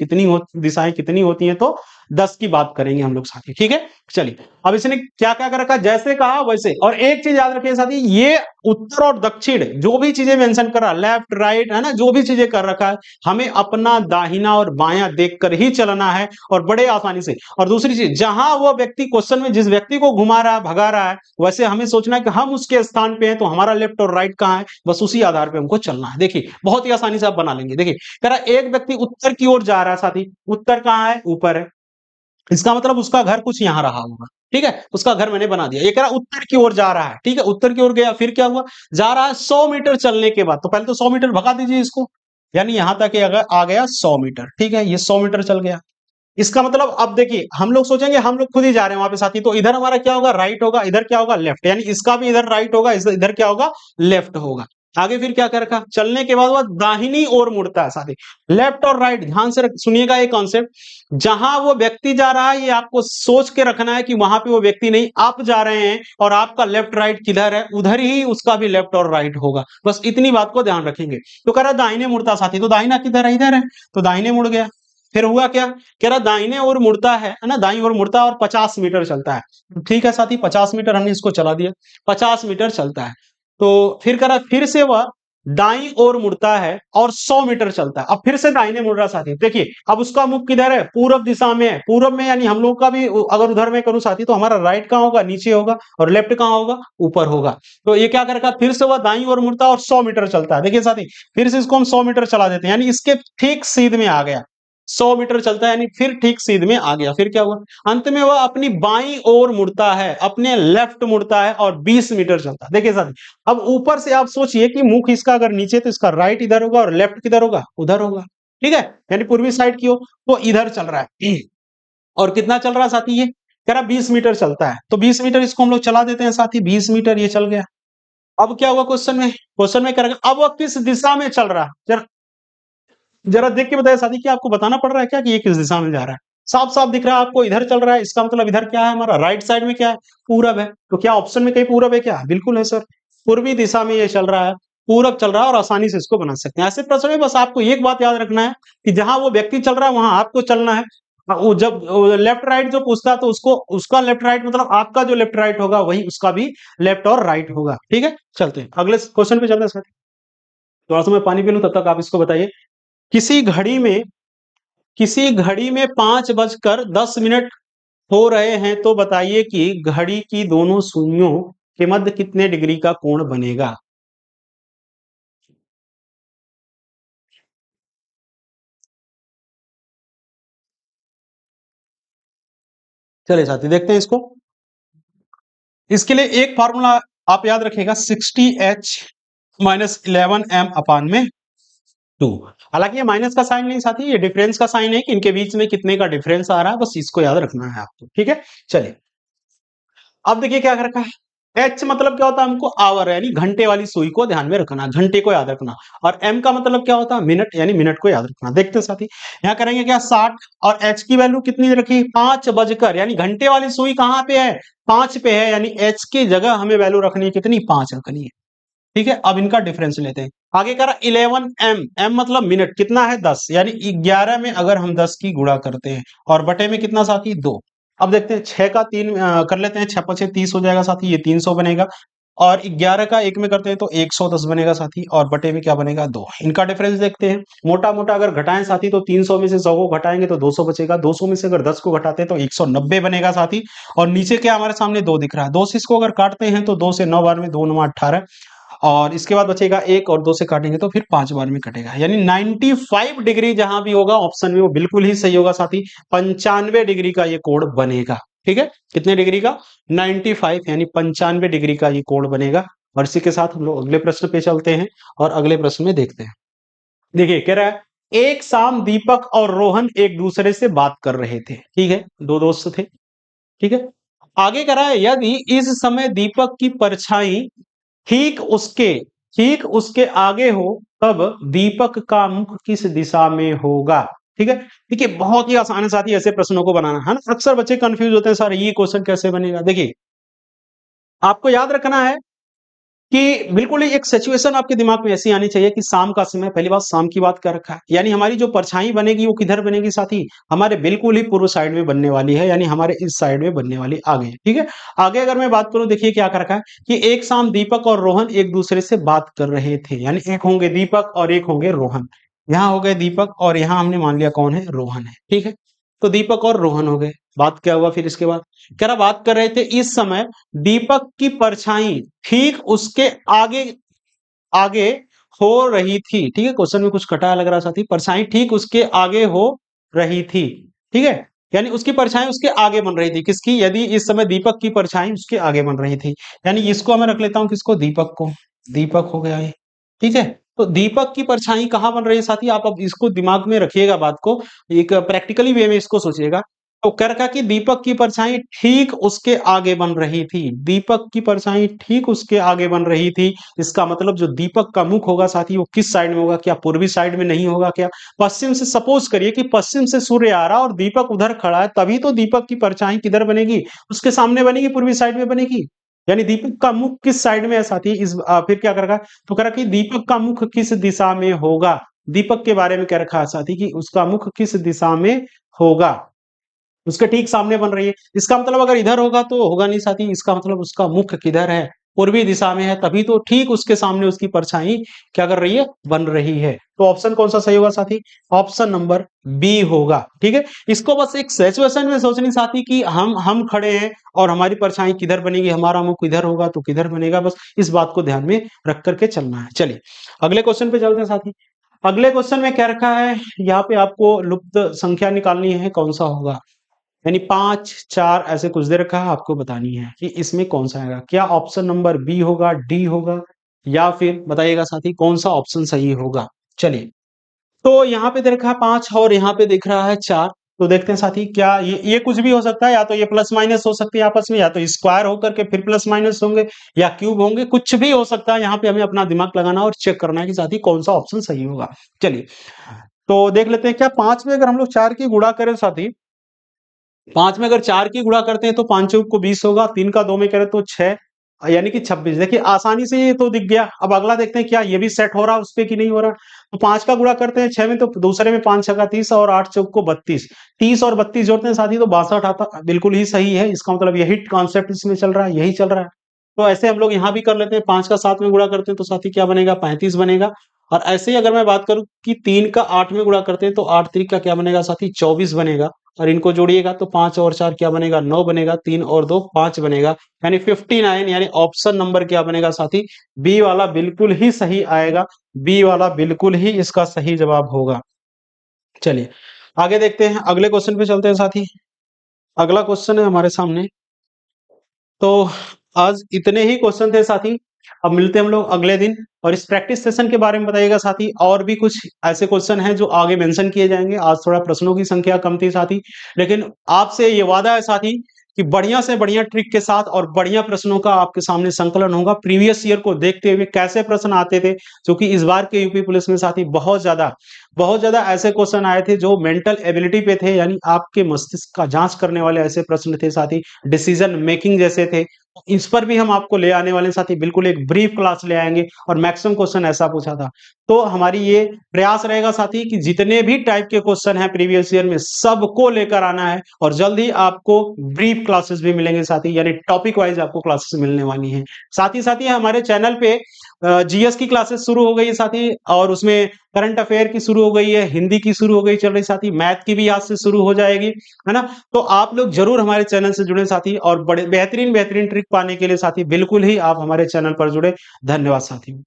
कितनी होती हैं तो 10 की बात करेंगे हम लोग साथी। ठीक है, चलिए अब इसने क्या क्या कर रखा, जैसे कहा वैसे। और एक चीज याद रखिए साथी, ये उत्तर और दक्षिण जो भी चीजें मेंशन कर रहा है, लेफ्ट राइट है ना, जो भी चीजें कर रखा है, हमें अपना दाहिना और बायां देखकर ही चलना है और बड़े आसानी से। और दूसरी चीज, जहां वो व्यक्ति क्वेश्चन में जिस व्यक्ति को घुमा रहा है, भगा रहा है, वैसे हमें सोचना है कि हम उसके स्थान पे हैं तो हमारा लेफ्ट और राइट कहां है, बस उसी आधार पे हमको चलना है। देखिए बहुत ही आसानी से आप बना लेंगे। देखिए कह रहा एक व्यक्ति उत्तर की ओर जा रहा है साथी, उत्तर कहां है, ऊपर है। इसका मतलब उसका घर कुछ यहां रहा होगा। ठीक है, उसका घर मैंने बना दिया। ये कह रहा उत्तर की ओर जा रहा है, ठीक है, उत्तर की ओर गया, फिर क्या हुआ, जा रहा है 100 मीटर चलने के बाद। तो पहले तो 100 मीटर भगा दीजिए इसको, यानी यहां तक ये अगर आ गया 100 मीटर। ठीक है, ये 100 मीटर चल गया। इसका मतलब अब देखिए हम लोग सोचेंगे हम लोग खुद ही जा रहे हैं वहां पे साथी, तो इधर हमारा क्या होगा, राइट होगा, इधर क्या होगा, लेफ्ट। यानी इसका भी इधर राइट होगा, इधर क्या होगा, लेफ्ट होगा। आगे फिर क्या कर रखा, चलने के बाद वह दाहिनी ओर मुड़ता है साथी। लेफ्ट और राइट ध्यान से सुनिएगा ये कॉन्सेप्ट। जहां वो व्यक्ति जा रहा है ये आपको सोच के रखना है कि वहां पे वो व्यक्ति नहीं, आप जा रहे हैं और आपका लेफ्ट राइट किधर है, उधर ही उसका भी लेफ्ट और राइट होगा। बस इतनी बात को ध्यान रखेंगे। तो कह रहा दाहिने मुड़ता साथी, तो दाहिना किधर है, इधर है, तो दाहिने मुड़ गया। फिर हुआ क्या, कह रहा दाहिने ओर मुड़ता है ना, दाईं ओर मुड़ता है और 50 मीटर चलता है। ठीक है साथी, 50 मीटर हमने इसको चला दिया, 50 मीटर चलता है। तो फिर कह रहा फिर से वह दाईं ओर मुड़ता है और 100 मीटर चलता है। अब फिर से दाहिने मुड़ रहा साथी। देखिए अब उसका मुख किधर है, पूरब दिशा में है। पूरब में यानी हम लोग का भी अगर उधर में करूं साथी तो हमारा राइट कहां होगा, नीचे होगा, और लेफ्ट कहां होगा, ऊपर होगा। तो ये क्या करेगा, फिर से वह दाईं ओर मुड़ता है और 100 मीटर चलता है। देखिए साथी फिर से इसको हम 100 मीटर चला देते हैं, यानी इसके ठीक सीध में आ गया। 100 मीटर चलता है यानी फिर ठीक सीध में आ गया। फिर क्या हुआ, अंत में वह अपनी बाईं ओर मुड़ता है, अपने लेफ्ट मुड़ता है और 20 मीटर चलता है। देखिए साथी अब ऊपर से आप सोचिए कि मुख इसका अगर नीचे तो इसका राइट इधर होगा और लेफ्ट किधर होगा, उधर होगा। ठीक है, यानी पूर्वी साइड की हो तो इधर चल रहा है। और कितना चल रहा है साथी, ये कह रहा 20 मीटर चलता है। तो 20 मीटर इसको हम लोग चला देते हैं साथी, 20 मीटर ये चल गया। अब क्या हुआ क्वेश्चन में, क्वेश्चन में कह रहा अब वह किस दिशा में चल रहा है, जरा देख के बताइए साथी, क्या आपको बताना पड़ रहा है क्या कि ये किस दिशा में जा रहा है? साफ साफ दिख रहा है आपको, इधर चल रहा है, इसका मतलब इधर क्या है हमारा, राइट साइड में क्या है, पूरब है। तो क्या ऑप्शन में कहीं पूरब है क्या? बिल्कुल है सर, पूर्वी दिशा में ये चल रहा है, पूरब चल रहा है, और आसानी से इसको बना सकते हैं। ऐसे प्रश्न में बस आपको एक बात याद रखना है कि जहां वो व्यक्ति चल रहा है वहां आपको चलना है। वो जब लेफ्ट राइट जो पूछता है तो उसको, उसका लेफ्ट राइट मतलब आपका जो लेफ्ट राइट होगा वही उसका भी लेफ्ट और राइट होगा। ठीक है, चलते हैं अगले क्वेश्चन पे चलते हैं सर। थोड़ा सा मैं पानी पी लूं, तब तक आप इसको बताइए। किसी घड़ी में किसी घड़ी में 5:10 हो रहे हैं, तो बताइए कि घड़ी की दोनों सुइयों के मध्य कितने डिग्री का कोण बनेगा? चलिए साथी देखते हैं इसको। इसके लिए एक फॉर्मूला आप याद रखिएगा, 60h-11m/में 2। हालांकि ये माइनस का साइन नहीं साथी, ये डिफरेंस का साइन है कि इनके बीच में कितने का डिफरेंस आ रहा है, बस इसको याद रखना है आपको। ठीक है, चलिए अब देखिए क्या कर रखा है। एच मतलब क्या होता है, हमको आवर यानी घंटे वाली सुई को ध्यान में रखना, घंटे को याद रखना। और एम का मतलब क्या होता है, मिनट यानी मिनट को याद रखना। देखते हैं साथी, यहाँ करेंगे क्या 60, और एच की वैल्यू कितनी रखी, 5 यानी घंटे वाली सुई कहाँ पे है, 5 पे है, यानी एच की जगह हमें वैल्यू रखनी है कितनी, 5 रखनी है। ठीक है, अब इनका डिफरेंस लेते हैं। आगे करा 11 m, m मतलब मिनट, कितना है 10, यानी 11 में अगर हम 10 की गुणा करते हैं, और बटे में कितना साथी 2। अब देखते हैं 6 का 3 कर लेते हैं, 6 5 30 हो जाएगा साथी, ये 300 बनेगा। और 11 का 1 में करते हैं तो 110 बनेगा साथी, और बटे में क्या बनेगा 2। इनका डिफरेंस देखते हैं। मोटा मोटा अगर घटाएं साथी तो 300 में से 100 को घटाएंगे तो 200 बचेगा, 200 में से अगर 10 को घटाते हैं तो 190 बनेगा साथी। और नीचे क्या हमारे सामने 2 दिख रहा है, 2 से इसको अगर काटते हैं तो 2 से 9 बार में 2 9 18, और इसके बाद बचेगा 1, और 2 से काटेंगे तो फिर 5 बार में कटेगा, यानी 95 डिग्री जहां भी होगा ऑप्शन में वो बिल्कुल ही सही होगा साथी। 95 डिग्री का ये कोण बनेगा। ठीक है, कितने डिग्री का, 95 यानी 95 डिग्री का ये कोण बनेगा। और इसी के साथ हम लोग अगले प्रश्न पे चलते हैं, और अगले प्रश्न में देखते हैं। देखिए कह रहा है, एक शाम दीपक और रोहन एक दूसरे से बात कर रहे थे। ठीक है, दो दोस्त थे। ठीक है, आगे कह रहा है, यदि इस समय दीपक की परछाई ठीक उसके ठीक उसके आगे हो, तब दीपक का मुख किस दिशा में होगा? ठीक है, देखिए बहुत ही आसान है साथी ऐसे प्रश्नों को बनाना, है ना। अक्सर बच्चे कंफ्यूज होते हैं, सर ये क्वेश्चन कैसे बनेगा। देखिए आपको याद रखना है कि बिल्कुल ही एक सिचुएशन आपके दिमाग में ऐसी आनी चाहिए कि शाम का समय, पहली बात शाम की बात कर रखा है, यानी हमारी जो परछाई बनेगी वो किधर बनेगी साथी, हमारे बिल्कुल ही पूर्व साइड में बनने वाली है, यानी हमारे इस साइड में बनने वाली आगे। ठीक है, आगे अगर मैं बात करूं, देखिए क्या कर रखा है कि एक शाम दीपक और रोहन एक दूसरे से बात कर रहे थे, यानी एक होंगे दीपक और एक होंगे रोहन। यहाँ हो गए दीपक, और यहाँ हमने मान लिया कौन है, रोहन है। ठीक है, तो दीपक और रोहन हो गए। बात क्या हुआ फिर इसके बाद, कह रहा बात कर रहे थे, इस समय दीपक की परछाई ठीक उसके आगे आगे हो रही थी। ठीक है, क्वेश्चन में कुछ कटा लग रहा साथी, परछाई ठीक उसके आगे हो रही थी। ठीक है, यानी उसकी परछाई उसके आगे बन रही थी, किसकी, यदि इस समय दीपक की परछाई उसके आगे बन रही थी, यानी इसको मैं रख लेता हूं किसको, दीपक को। दीपक हो गया ये। ठीक है, तो दीपक की परछाई कहां बन रही है साथी, आप अब इसको दिमाग में रखिएगा बात को, एक प्रैक्टिकली वे में इसको सोचिएगा। तो कर का कि दीपक की परछाई ठीक उसके आगे बन रही थी, दीपक की परछाई ठीक उसके आगे बन रही थी। इसका मतलब जो दीपक का मुख होगा साथी वो किस साइड में होगा, क्या पूर्वी साइड में नहीं होगा क्या, पश्चिम से। सपोज करिए कि पश्चिम से सूर्य आ रहा और दीपक उधर खड़ा है, तभी तो दीपक की परछाई किधर बनेगी, उसके सामने बनेगी, पूर्वी साइड में बनेगी। यानी दीपक का मुख किस साइड में है साथी, फिर क्या कर रखा है, तो कह रहा कि दीपक का मुख किस दिशा में होगा। दीपक के बारे में कह रखा है साथी कि उसका मुख किस दिशा में होगा, उसके ठीक सामने बन रही है। इसका मतलब अगर इधर होगा तो होगा नहीं साथी, इसका मतलब उसका मुख किधर है, पूर्वी दिशा में है, तभी तो ठीक उसके सामने उसकी परछाई क्या कर रही है, बन रही है। तो ऑप्शन कौन सा सही होगा साथी, ऑप्शन नंबर बी होगा। ठीक है, इसको बस एक सिचुएशन में सोचनी साथी कि हम खड़े हैं और हमारी परछाई किधर बनेगी, हमारा मुख किधर होगा तो किधर बनेगा, बस इस बात को ध्यान में रख करके चलना है। चलिए अगले क्वेश्चन पे चलते हैं साथी। अगले क्वेश्चन में क्या रखा है, यहाँ पे आपको लुप्त संख्या निकालनी है, कौन सा होगा, यानी 5 4 ऐसे कुछ दे रखा है, आपको बतानी है कि इसमें कौन सा आएगा, क्या ऑप्शन नंबर बी होगा, डी होगा, या फिर बताइएगा साथी कौन सा ऑप्शन सही होगा। चलिए, तो यहाँ पे दे रखा है 5 और यहाँ पे दिख रहा है 4। तो देखते हैं साथी, क्या ये कुछ भी हो सकता है, या तो ये प्लस माइनस हो सकती है आपस में, या तो स्क्वायर होकर के फिर प्लस माइनस होंगे, या क्यूब होंगे, कुछ भी हो सकता है। यहाँ पे हमें अपना दिमाग लगाना और चेक करना है कि साथी कौन सा ऑप्शन सही होगा। चलिए, तो देख लेते हैं क्या 5 में अगर हम लोग 4 की गुणा करें साथी, 5 में अगर 4 की गुणा करते हैं तो 5 चौक को 20 होगा, 3 का 2 में करें तो 6 यानी कि 26। देखिए आसानी से ये तो दिख गया। अब अगला देखते हैं क्या ये भी सेट हो रहा है उस पे कि नहीं हो रहा। तो 5 का गुणा करते हैं 6 में, तो दूसरे में 5 छक्का 30 और 8 चौक को 32, 30 और 32 जोड़ते हैं साथी तो 62 आता। बिल्कुल ही सही है, इसका मतलब यही कॉन्सेप्ट इसमें चल रहा है, यही चल रहा है। तो ऐसे हम लोग यहाँ भी कर लेते हैं, 5 का 7 में गुणा करते हैं तो साथी क्या बनेगा, 35 बनेगा। और ऐसे ही अगर मैं बात करूं कि 3 का 8 में गुणा करते हैं तो 8 3 का क्या बनेगा साथी, 24 बनेगा। और इनको जोड़िएगा तो 5 और 4 क्या बनेगा, 9 बनेगा, 3 और 2 5 बनेगा, यानी 59। यानी ऑप्शन नंबर क्या बनेगा साथी, बी वाला बिल्कुल ही सही आएगा। बी वाला बिल्कुल ही इसका सही जवाब होगा। चलिए आगे देखते हैं, अगले क्वेश्चन पे चलते हैं साथी। अगला क्वेश्चन है हमारे सामने। तो आज इतने ही क्वेश्चन थे साथी, अब मिलते हैं हम लोग अगले दिन। और इस प्रैक्टिस सेशन के बारे में बताइएगा साथी, और भी कुछ ऐसे क्वेश्चन हैं जो आगे मेंशन किए जाएंगे। आज थोड़ा प्रश्नों की संख्या कम थी साथी, लेकिन आपसे ये वादा है साथी कि बढ़िया से बढ़िया ट्रिक के साथ और बढ़िया प्रश्नों का आपके सामने संकलन होगा। प्रीवियस ईयर को देखते हुए कैसे प्रश्न आते थे, क्योंकि इस बार के यूपी पुलिस में साथी बहुत ज्यादा ऐसे क्वेश्चन आए थे जो मेंटल एबिलिटी पे थे, यानी आपके मस्तिष्क का जांच करने वाले ऐसे प्रश्न थे साथी, डिसीजन मेकिंग जैसे थे। इस पर भी हम आपको ले आने वाले हैं साथी, बिल्कुल एक ब्रीफ क्लास ले आएंगे और मैक्सिमम क्वेश्चन ऐसा पूछा था। तो हमारी ये प्रयास रहेगा साथी कि जितने भी टाइप के क्वेश्चन हैं प्रीवियस ईयर में सबको लेकर आना है, और जल्द ही आपको ब्रीफ क्लासेस भी मिलेंगे साथी, यानी टॉपिक वाइज आपको क्लासेस मिलने वाली हैं। साथ ही हमारे चैनल पे जीएस की क्लासेस शुरू हो गई है साथी, और उसमें करंट अफेयर की शुरू हो गई है, हिंदी की शुरू हो गई चल रही साथी, मैथ की भी आज से शुरू हो जाएगी, है ना। तो आप लोग जरूर हमारे चैनल से जुड़े साथी, और बड़े बेहतरीन ट्रिक पाने के लिए साथी बिल्कुल ही आप हमारे चैनल पर जुड़े। धन्यवाद साथी।